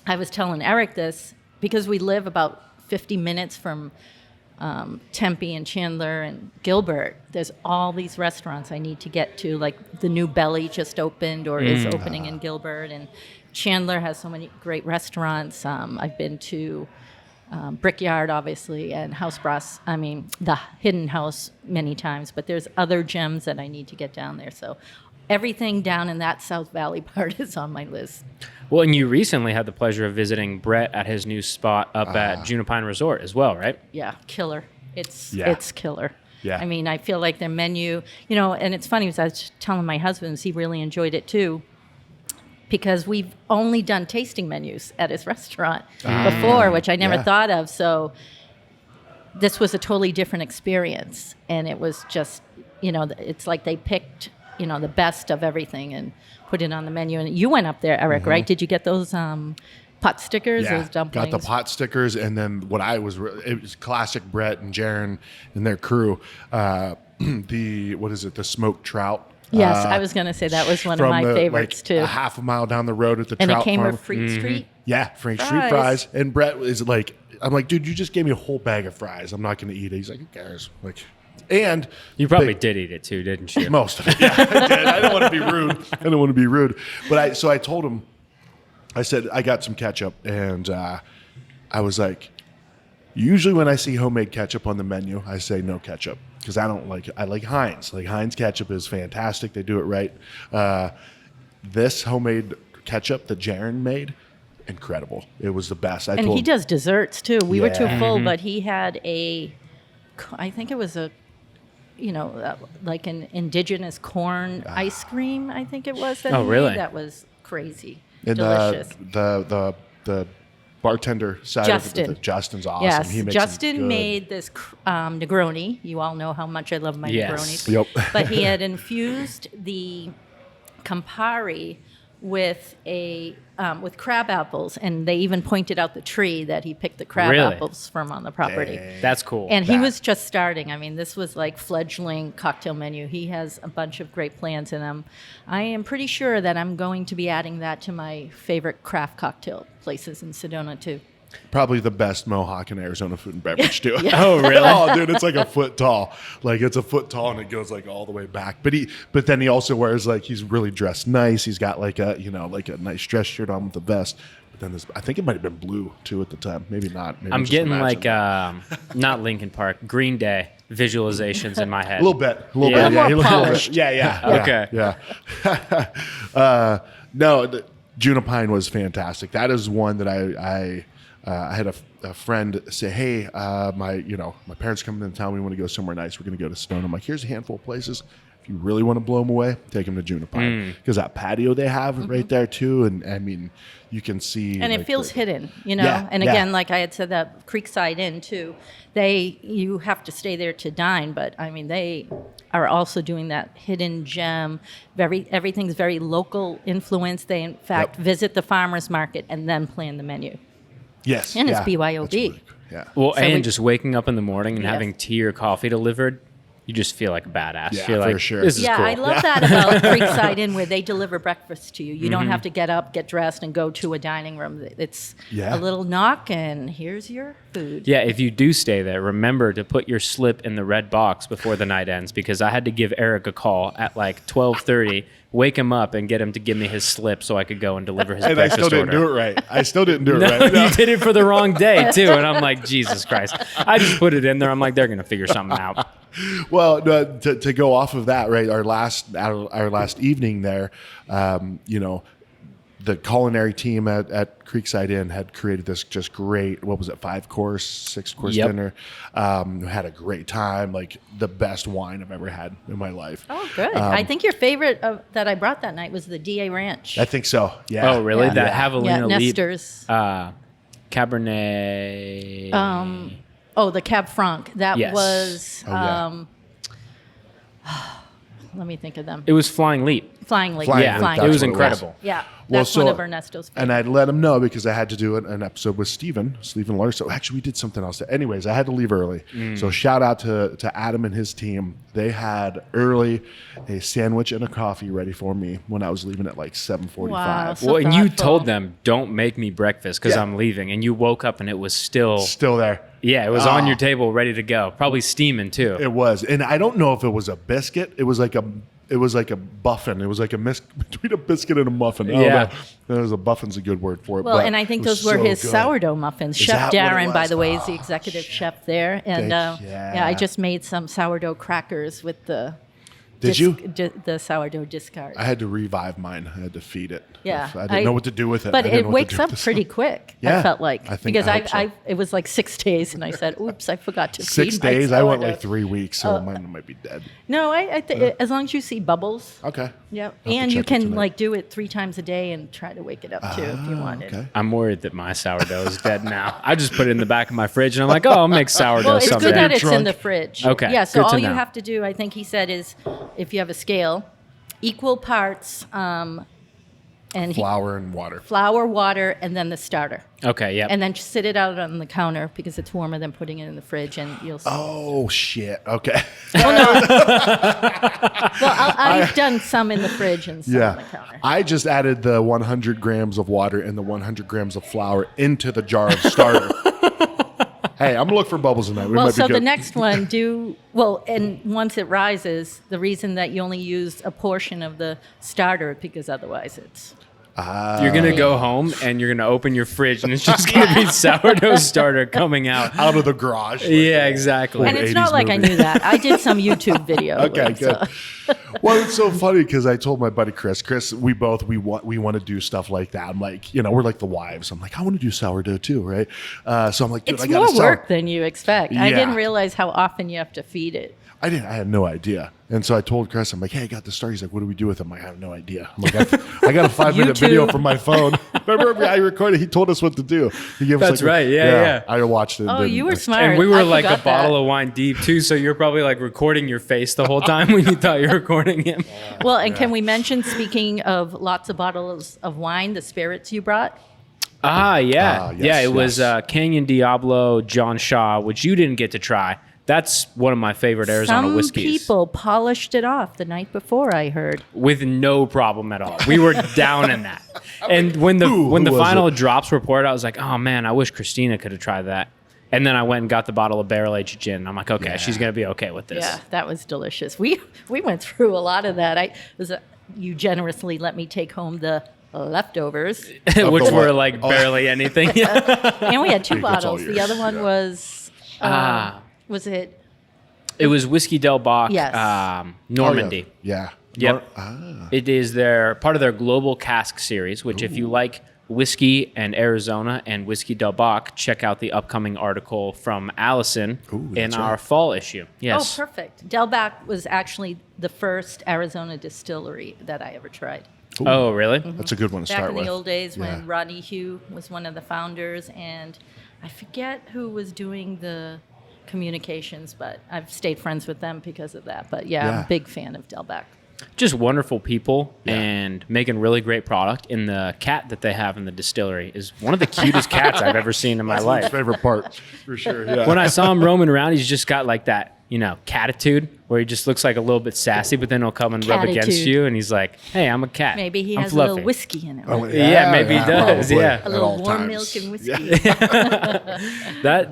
I was telling Eric this because we live about 50 minutes from Tempe and Chandler and Gilbert. There's all these restaurants I need to get to, like the new Belly just opened or is opening in Gilbert, and Chandler has so many great restaurants. I've been to Brickyard, obviously, and the Hidden House many times, but there's other gems that I need to get down there. So everything down in that South Valley part is on my list. Well, and you recently had the pleasure of visiting Brett at his new spot up at Junipine Resort as well, right? Yeah, killer. It's killer. Yeah. I feel like their menu, and it's funny because I was telling my husband, he really enjoyed it too, because we've only done tasting menus at his restaurant before, which I never thought of. So this was a totally different experience, and it was just, it's like they picked, the best of everything and put it on the menu. And you went up there, Eric, right? Did you get those pot stickers? Yeah, those dumplings? got the pot stickers, and then it was classic Brett and Jaron and their crew. The smoked trout. Yes, I was going to say that was one of my favorites too. A half a mile down the road at the and trout it came farm. with Fleet Street. Yeah, Frank Street fries. And Brett is like, I'm like, dude, you just gave me a whole bag of fries. I'm not going to eat it. He's like, who cares? Like, and you probably did eat it too, didn't you? Most of it. Yeah, I did. I don't want to be rude. But I told him, I said, I got some ketchup, and I was like, usually when I see homemade ketchup on the menu, I say no ketchup because I like Heinz. Like Heinz ketchup is fantastic. They do it right. This homemade ketchup that Jaron made, incredible. It was the best. And he does desserts too. We were too Yeah. full, but he had I think it was like an indigenous corn ice cream. I think it was. That Oh, he really? made. That was crazy, And delicious. the bartender side Justin. of it, Justin's awesome. Yes, He makes them Justin good. made this Negroni. You all know how much I love my Yes. Negronis. Yep. But he had infused the Campari with with crab apples, and they even pointed out the tree that he picked the crab Really? apples from on the property. That's cool. And he That- was just starting. I mean, this was like fledgling cocktail menu. He has a bunch of great plans, and I am pretty sure that I'm going to be adding that to my favorite craft cocktail places in Sedona too. Probably the best mohawk in Arizona food and beverage too. Oh, really? Oh, dude, it's like a foot tall. Like it's a foot tall and it goes like all the way back. But then he also wears like he's really dressed nice. He's got like a nice dress shirt on with a vest. But then I think it might have been blue too at the time. Maybe not. Maybe I'm just getting imagining. like not Linkin Park, Green Day visualizations in my head. a little bit. Yeah. Yeah, more he looked a little polished. bit. Yeah. Okay. Yeah. No, Junipine was fantastic. That is one that I had a friend say, "Hey, my parents coming into town. We want to go somewhere nice. We're going to go to Sedona." I'm like, "Here's a handful of places. If you really want to blow them away, take them to Junipine because that patio they have right there too. And I mean, you can see And like, it feels hidden, Yeah, And yeah. again, like I had said, that Creekside Inn too. You have to stay there to dine, but I mean, they are also doing that hidden gem. Everything's very local influence. They in fact visit the farmers market and then plan the menu. Yes, And it's yeah, BYOB. that's really cool. Yeah. Well, So and we- just waking up in the morning and Yes. having tea or coffee delivered, you just feel like a badass. Yeah, You're for like, sure. this is Yeah, cool. I love that about Creekside Inn, where they deliver breakfast to you. You Mm-hmm. don't have to get up, get dressed, and go to a dining room. It's Yeah. a little knock, and here's your food. Yeah, if you do stay there, remember to put your slip in the red box before the night ends, because I had to give Eric a call at like 12:30, wake him up and get him to give me his slip so I could go and deliver his And I breakfast still didn't order. do it right. I still didn't do it No, right. you did it for the wrong day too, and I'm like, Jesus Christ! I just put it in there. I'm like, they're gonna figure something out. Well, no, to go off of that, right? Our last evening there, the culinary team at Creekside Inn had created this just great, what was it, 5-course, 6-course Yep. dinner. Had a great time, like the best wine I've ever had in my life. Oh, good. I think your favorite that I brought that night was the DA Ranch. I think so. Yeah. Oh, really? Yeah. That Yeah, Javelina Leap, Nestor's. Cabernet. The Cab Franc. That Yes. was. Oh, yeah. Let me think of them. It was Flying Leap. Flying Leap. Flying Yeah, Leap, Flying that's it was what it was. incredible. Yeah, Well, that's one of Ernesto's favorites. And I'd let him know because I had to do an episode with Stephen Larson. Actually, we did something else. Anyways, I had to leave early. So shout out to Adam and his team. They had early a sandwich and a coffee ready for me when I was leaving at like 7:45. Wow. So Well, and you thoughtful. told them, don't make me breakfast because Yeah. I'm leaving. And you woke up and it was still, Still there. yeah, it was on Oh. your table, ready to go. Probably steaming too. It was. And I don't know if it was a biscuit. It was like a buffin. It was like a mix between a biscuit and a muffin. I don't Yeah. know. There was a buffin's a good word for it. Well, but and I think it was those were so his good. sourdough muffins. Is Chef that what it Darren, by was? the way, is the Oh, executive chef there. And yeah. I just made some sourdough crackers with the Did you? The sourdough discard. I had to revive mine. I had to feed it. Yeah, I didn't know what to do with it. But I didn't it know what to wakes do up with this pretty stuff. quick. Yeah, I felt like I think- because I hope so. it was like 6 days, and I said, "Oops, I forgot to 6 feed my days. I went sourdough." like 3 weeks, so mine might be dead. No, I think as long as you see bubbles. Okay. Yeah, to and you check it can tonight. like do it 3 times a day and try to wake it up too if you wanted. Okay. I'm worried that my sourdough is dead now. I just put it in the back of my fridge and I'm like, oh, I'll make sourdough Well, it's someday. good that it's in Drunk. the fridge. Okay, Yeah, so good to all you know. have to do, I think he said, is if you have a scale, equal parts and Flour and water. flour, water, and then the starter. Okay, yeah. And then just sit it out on the counter because it's warmer than putting it in the fridge, and you'll see. Oh shit. Okay. Well, I've done some in the fridge and some on the counter. I just added the 100 grams of water and the 100 grams of flour into the jar of starter. Hey, I'm gonna look for bubbles in that. We Well, might be so the good. next one, and once it rises, the reason that you only use a portion of the starter because otherwise it's. You're going to go home and you're going to open your fridge and it's just going to be sourdough starter coming out. out of the garage. Yeah, exactly. And it's 80s not like I movie. knew that. I did some YouTube video. Okay, so- good. Well, it's so funny because I told my buddy Chris, we want to do stuff like that. I'm like, we're like the wives. I'm like, I want to do sourdough too, right? So I'm like, dude, It's I got more work than you expect. I didn't realize how often you have to feed it. I had no idea. And so I told Chris, I'm like, hey, I got the star. He's like, what do we do with him? I have no idea. I'm like, I got a 5-minute video from my phone. Remember, I recorded. He told us what to do. He gave us That's right. Yeah. I watched it. Oh, you were smart. And we were I like a forgot bottle that. of wine deep too, so you're probably like recording your face the whole time when you thought you were recording him. Well, and can we mention, speaking of lots of bottles of wine, the spirits you brought? Ah, yeah. Yes, It was Canyon Diablo John Shaw, which you didn't get to try. That's one of my favorite Arizona Some whiskeys. people polished it off the night before, I heard. With no problem at all. We were down in that. And when the who was final it? drops were poured, I was like, oh man, I wish Christina could have tried that. And then I went and got the bottle of barrel-aged gin. I'm like, okay, she's going to be okay with this. Yeah, that was delicious. We went through a lot of that. You generously let me take home the leftovers. Which the were what? like barely anything. And we had two It's all bottles. yours. The other one was, was it? It was Whiskey Del Bach, Yes. Normandy. Yeah. Yep. It is part of their global cask series, which if you like whiskey and Arizona and Whiskey Del Bach, check out the upcoming article from Allison in that's our right. fall issue. Yes. Oh, perfect. Del Bach was actually the first Arizona distillery that I ever tried. Oh, really? That's a good one to Back start in with. the old days when Yeah. Rodney Hugh was one of the founders, and I forget who was doing the communications, but I've stayed friends with them because of that. But yeah, I'm Yeah. a big fan of Del Bach. Just wonderful people Yeah. and making really great product. And the cat that they have in the distillery is one of the cutest cats I've ever seen in my My life. favorite part, for sure. Yeah. When I saw him roaming around, he's just got like that, catitude where he just looks like a little bit sassy, but then he'll come and rub against Catitude. you, and he's like, "Hey, I'm a cat. Maybe he I'm has a fluffy." little whiskey in it. Oh, Yeah, maybe he does, probably, yeah. A at little all warm times. milk and whiskey. Yeah.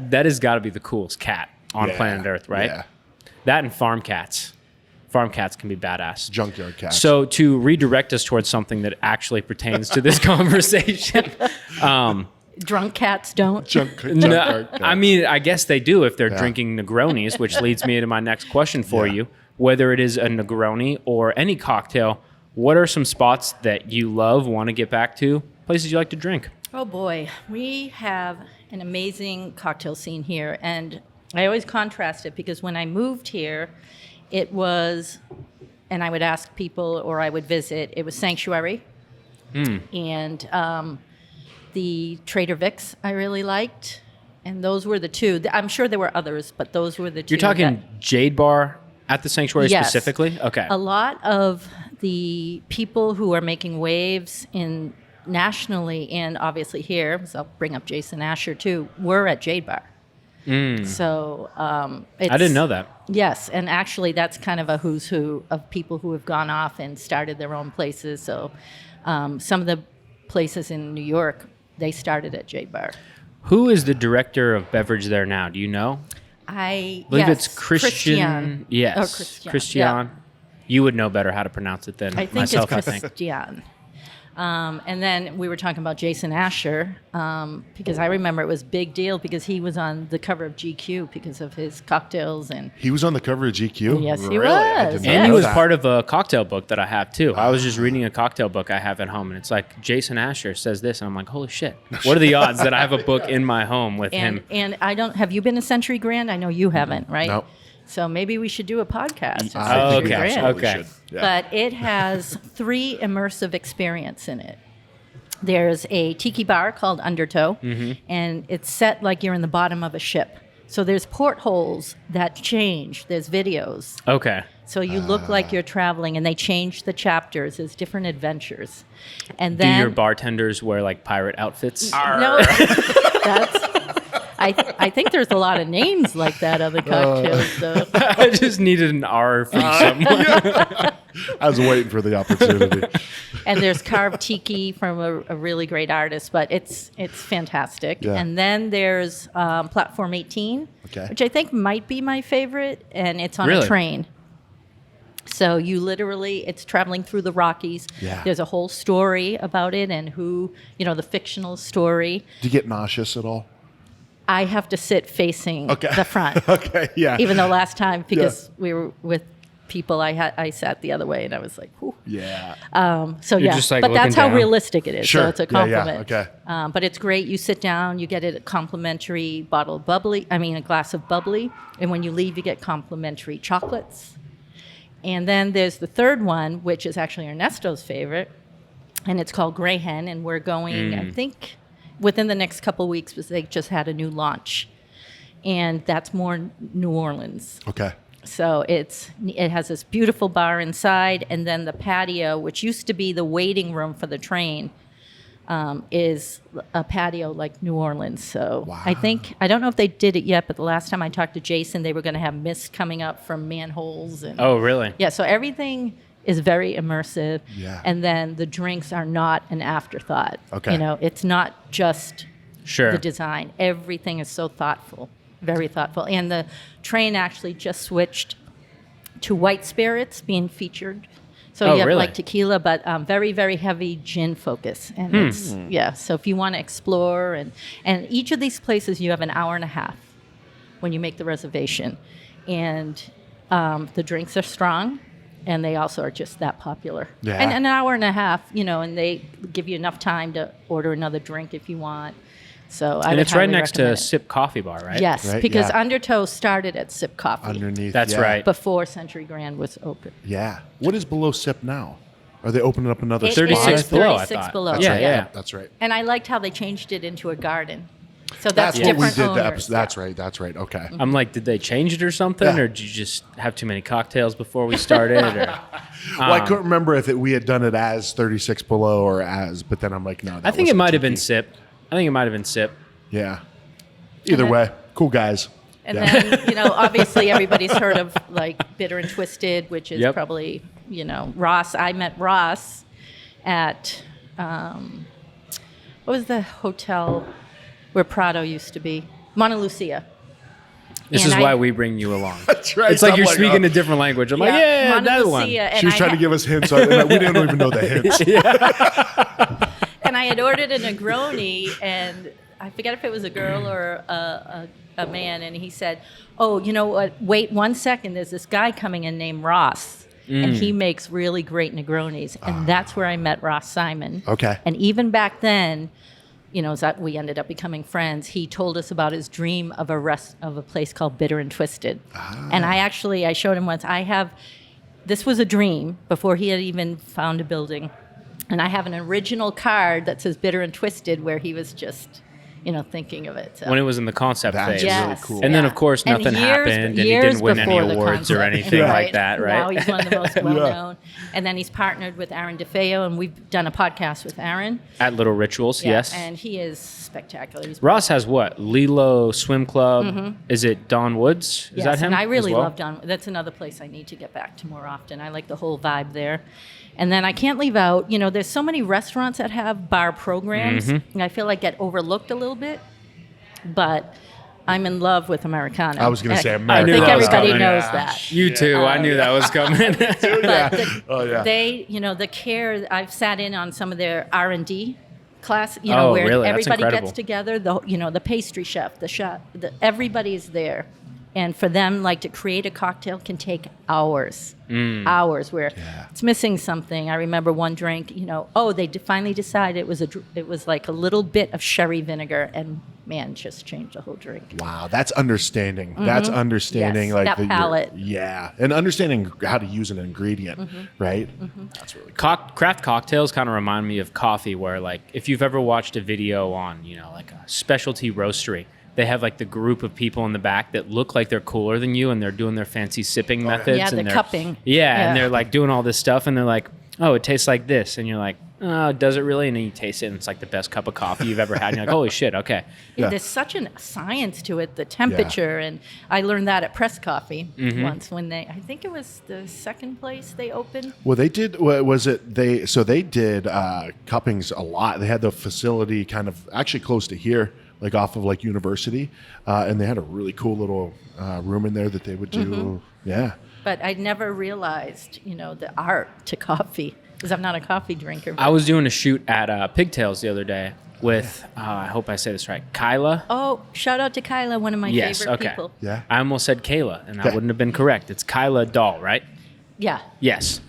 That has got to be the coolest cat on Yeah. planet Earth, right? Yeah. That and farm cats. Farm cats can be badass. Junkyard cats. So to redirect us towards something that actually pertains to this conversation, Drunk cats don't. junkyard cats. I mean, I guess they do if they're Yeah. drinking Negronis, which leads me to my next question for Yeah. you. Whether it is a Negroni or any cocktail, what are some spots that you love, want to get back to, places you like to drink? Oh boy, we have an amazing cocktail scene here, and I always contrast it because when I moved here, it was, and I would ask people or I would visit, it was Sanctuary and the Trader Vic's I really liked, and those were the two. I'm sure there were others, but those were the two. You're talking Jade Bar at the Sanctuary Yes. specifically? Okay. A lot of the people who are making waves in nationally and obviously here, so I'll bring up Jason Asher too, were at Jade Bar. So I didn't know that. Yes, and actually that's kind of a who's who of people who have gone off and started their own places. So some of the places in New York, they started at Jade Bar. Who is the director of beverage there now? Do you know? I believe yes, it's Christian. Yes. Or Christian. yeah. You would know better how to pronounce it than I think myself, it's I think. Christian. And then we were talking about Jason Asher because I remember it was a big deal because he was on the cover of GQ because of his cocktails and He was on the cover of GQ? Yes, he Really? I was. did not And he know was that. part of a cocktail book that I have too. I was just reading a cocktail book I have at home, and it's like Jason Asher says this, and I'm like, holy shit! What are the odds that I have a book in my home with him? and I don't. Have you been to Century Grand? I know you haven't, right? No. So maybe we should do a podcast. at I Century think we okay, Grand. absolutely okay. should. Yeah. But it has 3 immersive experience in it. There's a tiki bar called Undertow, and it's set like you're in the bottom of a ship. So there's portholes that change. There's videos. Okay. So you look like you're traveling, and they change the chapters. There's different adventures. And Do then your bartenders wear like pirate outfits? no, that's. I think there's a lot of names like that on the cocktails, though. I just needed an R from someone. I was waiting for the opportunity. And there's carved tiki from a really great artist, but it's fantastic. Yeah. And then there's Platform 18, Okay. which I think might be my favorite, and it's on Really? a train. So you literally, it's traveling through the Rockies. Yeah. There's a whole story about it and who, the fictional story. Do you get nauseous at all? I have to sit facing Okay. the front. Okay, yeah. Even though last time, because we were with people, I sat the other way, and I was like, whew. Yeah. So You're yeah, just, like, but that's looking how down. realistic it is. Sure. So it's a Yeah, yeah. compliment. Okay. But it's great. You sit down, you get a complimentary bottle of bubbly. I mean, a glass of bubbly, and when you leave, you get complimentary chocolates. And then there's the third one, which is actually Ernesto's favorite, and it's called Grey Hen. And we're going, I think, within the next couple of weeks, because they just had a new launch, and that's more New Orleans. Okay. So it has this beautiful bar inside, and then the patio, which used to be the waiting room for the train, is a patio like New Orleans. So Wow. I don't know if they did it yet, but the last time I talked to Jason, they were going to have mist coming up from manholes. And Oh, really? yeah, so everything is very immersive. Yeah. And then the drinks are not an afterthought. Okay. You know, it's not just Sure. the design. Everything is so thoughtful, very thoughtful. And the train actually just switched to white spirits being featured. So Oh, you have really? like tequila, but very, very heavy gin focus. And it's, yeah, so if you want to explore, and each of these places you have an hour and a half when you make the reservation. And the drinks are strong, and they also are just that popular. Yeah. And an hour and a half, you know, and they give you enough time to order another drink if you want. So I And would it's right highly next to recommend it. Sip Coffee Bar, right? Yes, Right, because yeah. Undertow started at Sip Coffee Underneath. That's yeah. right. before Century Grand was open. Yeah. What is below Sip now? Are they opening up another It spot? 36 is below, I 36 thought. below. That's Yeah, right. yeah. That's right. And I liked how they changed it into a garden. So that's, That's what we different did. owners. That's right. That's right. Okay. I'm like, did they change it or something? Yeah. Or did you just have too many cocktails before we started? Or Well, I couldn't remember if we had done it as 36 below or as, but then I'm like, no. I think it might have been Sip. I think it might have been Sip. Yeah. Either then- way, cool guys. And Yeah. then, you know, obviously everybody's heard of like Bitter and Twisted, which is Yep. probably, you know, Ross. I met Ross at, what was the hotel where Prado used to be? Monte Lucia. This And is I- why we bring you along. That's right. It's like I'm you're like, speaking oh. a different language. I'm like, yeah, Monte that one. Lucia, and She was I trying to had- give us hints. We didn't even know the hints. And I had ordered a Negroni, and I forget if it was a girl or a man, and he said, "Oh, you know what? Wait 1 second. There's this guy coming in named Ross, and he makes really great Negronis." And that's where I met Ross Simon. Okay. And even back then, you know, as we ended up becoming friends, he told us about his dream of a place called Bitter and Twisted. And I showed him once. This was a dream before he had even found a building. And I have an original card that says Bitter and Twisted where he was just, you know, thinking of it. So. When it was in the concept That's phase. really Yes, cool. And then, yeah. of course, And nothing happened, and he years didn't win any before the awards or concept. anything like that, right? Now he's one of the most well-known. And then he's partnered with Aaron DeFeo, and we've done a podcast with Aaron. At Little Rituals, Yeah, yes. And he is spectacular. He's Ross has what? Lilo Swim Club. Is it Don Woods? Is yes, that him? and I really as well? love Don. That's another place I need to get back to more often. I like the whole vibe there. And then I can't leave out, you know, there's so many restaurants that have bar programs, and I feel like get overlooked a little bit. But I'm in love with Americano. I was going to say I Americano. think that was everybody coming. knows Yeah. that. You too. I knew that was coming. But they, you know, the care. I've sat in on some of their R&D class, you know, Oh, where really? That's everybody incredible. gets together. The pastry chef, the chef, everybody's there, and for them, like to create a cocktail can take hours, hours. Where it's missing something. I remember one drink. You know, they finally decided it was like a little bit of sherry vinegar, and man, just changed the whole drink. Wow, that's understanding. That's understanding, Yes, like that palate. Yeah, and understanding how to use an ingredient, right? That's really cool. Craft cocktails kind of remind me of coffee, where like if you've ever watched a video on, you know, like a specialty roastery, they have like the group of people in the back that look like they're cooler than you, and they're doing their fancy sipping methods. Yeah, and the they're- cupping. Yeah, and Yeah. they're like doing all this stuff, and they're like, oh, it tastes like this, and you're like, oh, does it really? And then you taste it, and it's like the best cup of coffee you've ever had. And you're like, holy shit, okay. Yeah. There's such a science to it, the temperature, and I learned that at Press Coffee once when I think it was the second place they opened. Well, they did. Was it they? So they did cuppings a lot. They had the facility kind of actually close to here, like off of like University, and they had a really cool little room in there that they would do. Yeah. But I never realized, you know, the art to coffee because I'm not a coffee drinker. I was doing a shoot at Pigtails the other day with, I hope I say this right, Kyla. Oh, shout out to Kyla, one of my Yes, favorite okay. people. Yeah. I almost said Kayla, and that Okay. wouldn't have been correct. It's Kyla Dahl, right? Yeah. Yes.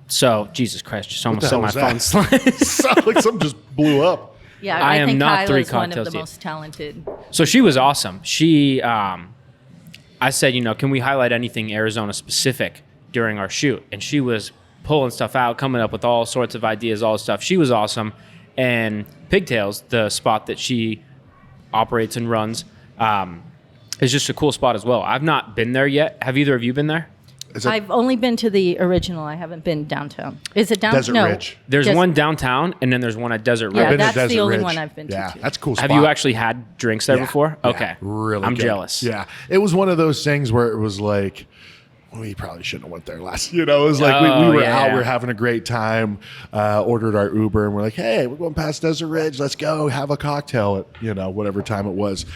So Jesus Christ, just almost the set hell my was phone that? slide. Sounds like something just blew up. Yeah, I I am think not 3 Kyla's one of cocktails the deep. most talented. So she was awesome. She, I said, can we highlight anything Arizona specific during our shoot? And she was pulling stuff out, coming up with all sorts of ideas, all this stuff. She was awesome. And Pigtails, the spot that she operates and runs, is just a cool spot as well. I've not been there yet. Have either of you been there? I've only been to the original. I haven't been downtown. Is it downtown? Desert No. Ridge. There's one downtown, and then there's one at Desert Yeah, Ridge. Been to that's the Desert only Ridge. one I've been to, Yeah, too. that's a cool spot. Have you actually had drinks there Yeah, before? yeah, Okay. really I'm good. jealous. Yeah. It was one of those things where it was like, we probably shouldn't have went there last. It was like we were yeah, out, yeah. we were having a great time, ordered our Uber, and we're like, hey, we're going past Desert Ridge. Let's go have a cocktail at, whatever time it was.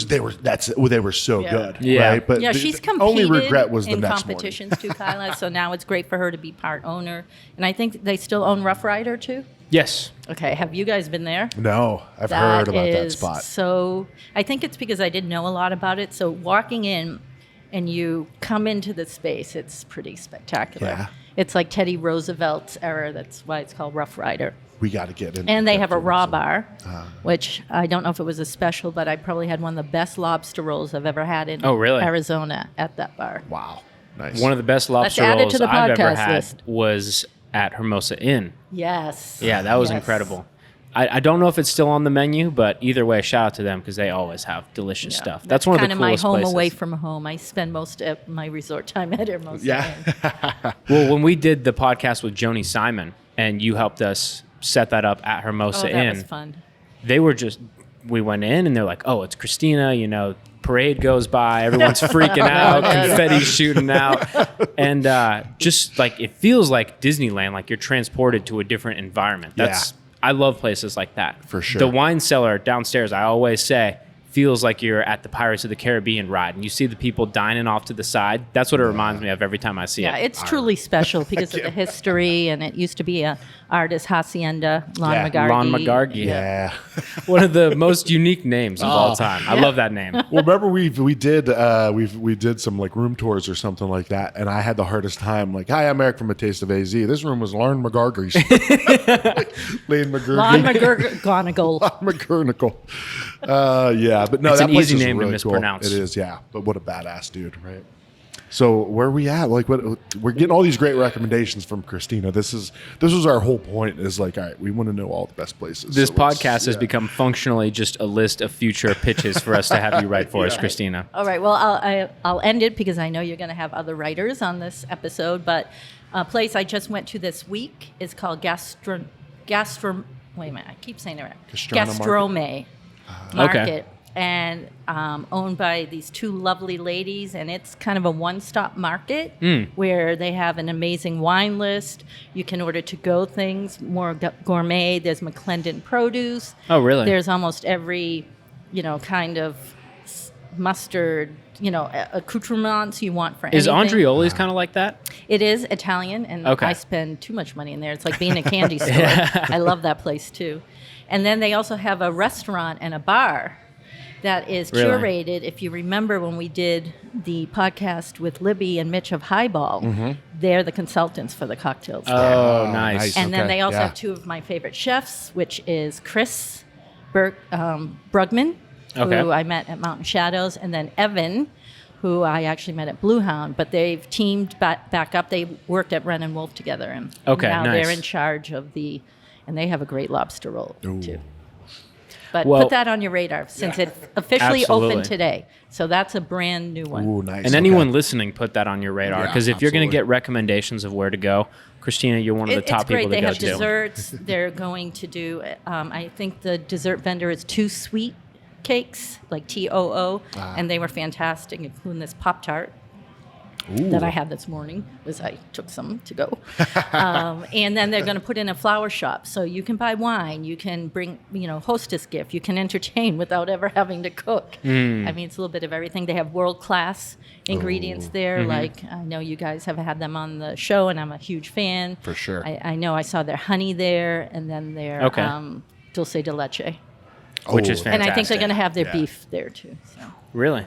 They were so Yeah. good. Yeah. Right? But Yeah, the she's only competed regret was the in next competitions too, Kyla. So now it's great for her to be part owner. And I think they still own Rough Rider too. Yes. Okay, have you guys been there? morning. No, I've heard about that is spot. So I think it's because I didn't know a lot about it. So walking in and you come into the space, it's pretty spectacular. Yeah. It's like Teddy Roosevelt's era. That's why it's called Rough Rider. We got to get in. And they have a raw bar, Ah. which I don't know if it was a special, but I probably had one of the best lobster rolls I've ever had in Oh, really? Arizona at that bar. Wow. Nice. One of the best lobster add it rolls to the I've ever podcast had list. was at Hermosa Inn. Yes. Yeah, that was Yes. incredible. I don't know if it's still on the menu, but either way, shout out to them because they always have delicious Yeah. stuff. That's one of the kind of my coolest home places. away from home. I spend most of my resort time at Hermosa. Yeah. Inn. Well, when we did the podcast with Joni Simon and you helped us set that up at Oh, Hermosa that Inn, was fun. they were just, we went in and they're like, oh, it's Christina, parade goes by, everyone's freaking out, confetti's shooting out. And just like, it feels like Disneyland, like you're transported to a different environment. I love places like that. For sure. The wine cellar downstairs, I always say, feels like you're at the Pirates of the Caribbean ride and you see the people dining off to the side. That's what it reminds me of every time I see Yeah, it. it's truly special because of the history, and it used to be a artist hacienda, Lon Yeah, McGargy. Lon McGargy. Yeah. One of the most unique names of all time. I love that name. Well, remember we did some like room tours or something like that, and I had the hardest time. Like, hi, I'm Eric from A Taste of AZ. This room was Lauren McGargy's. Lane McGargy. Lon McGarnagle. McGurnicle. Yeah, but no, It's that an place easy is name to really mispronounce. Cool. It is, yeah. But what a badass dude, right? So where are we at? Like, we're getting all these great recommendations from Christina. This was our whole point. Is like, all right, we want to know all the best places. This So let's- podcast has yeah. become functionally just a list of future pitches for us to have you write for us, Christina. All right. Well, I'll end it because I know you're going to have other writers on this episode. But a place I just went to this week is called Wait a minute, I keep saying it right. Gastrona Gastrome Okay. Market, and owned by these two lovely ladies, and it's kind of a one-stop market where they have an amazing wine list. You can order to-go things, more gourmet. There's McClendon produce. Oh, really? There's almost every, kind of mustard, accoutrements you want for Is anything. Andreoli's kind of like that? It is Italian, and Okay. I spend too much money in there. It's like being in a candy store. I love that place too. And then they also have a restaurant and a bar that is Really? curated. If you remember when we did the podcast with Libby and Mitch of Highball, they're the consultants for the cocktails there. Oh, nice. nice. And then okay, they also yeah. have two of my favorite chefs, which is Chris Brugman, Okay. who I met at Mountain Shadows, and then Evan, who I actually met at Blue Hound. But they've teamed back up. They worked at Wren and Wolf together, and Okay, now nice. they're in charge of and they have a great lobster roll too. But Well- put that on your radar since it officially Absolutely. opened today. So that's a brand new one. Ooh, nice. And anyone listening, put that on your radar Yeah, because if you're going to absolutely. get recommendations of where to go, Christina, you're one of the It's top great. people They to go have to. desserts. They're going to do, I think the dessert vendor is Two Sweet Cakes, like TOO, and they were fantastic, including this Pop-Tart that I had this morning, because I took some to go. And then they're going to put in a flower shop, so you can buy wine, you can bring, hostess gift, you can entertain without ever having to cook. I mean, it's a little bit of everything. They have world-class ingredients there, like I know you guys have had them on the show, and I'm a huge fan. For sure. I know I saw their honey there, and then their Okay. dulce de leche. Which is Oh, fantastic. And I think they're going to have their Yeah. beef there, too. So. Really?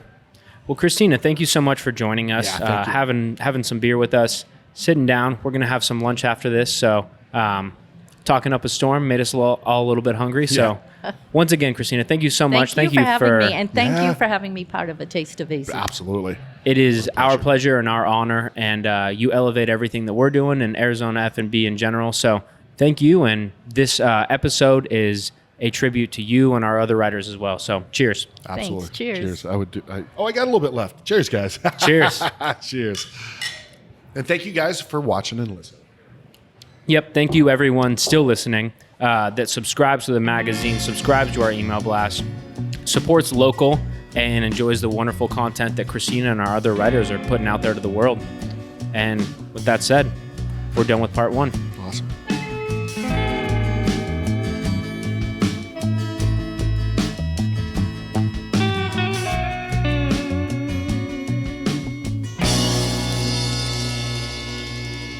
Well, Christina, thank you so much for joining us, Yeah, thank you. having some beer with us, sitting down. We're going to have some lunch after this. So talking up a storm made us all a little bit hungry. So once again, Christina, thank you so much. Thank you for having me, and thank you for having me part of A Taste of AZ. Absolutely. It is our pleasure and our honor, and you elevate everything that we're doing in Arizona F&B in general. So thank you, and this episode is a tribute to you and our other writers as well. So cheers. Absolutely. Thanks. Cheers. I got a little bit left. Cheers, guys. Cheers. Cheers. And thank you guys for watching and listening. Yep. Thank you, everyone still listening that subscribes to the magazine, subscribes to our email blast, supports local, and enjoys the wonderful content that Christina and our other writers are putting out there to the world. And with that said, we're done with part 1.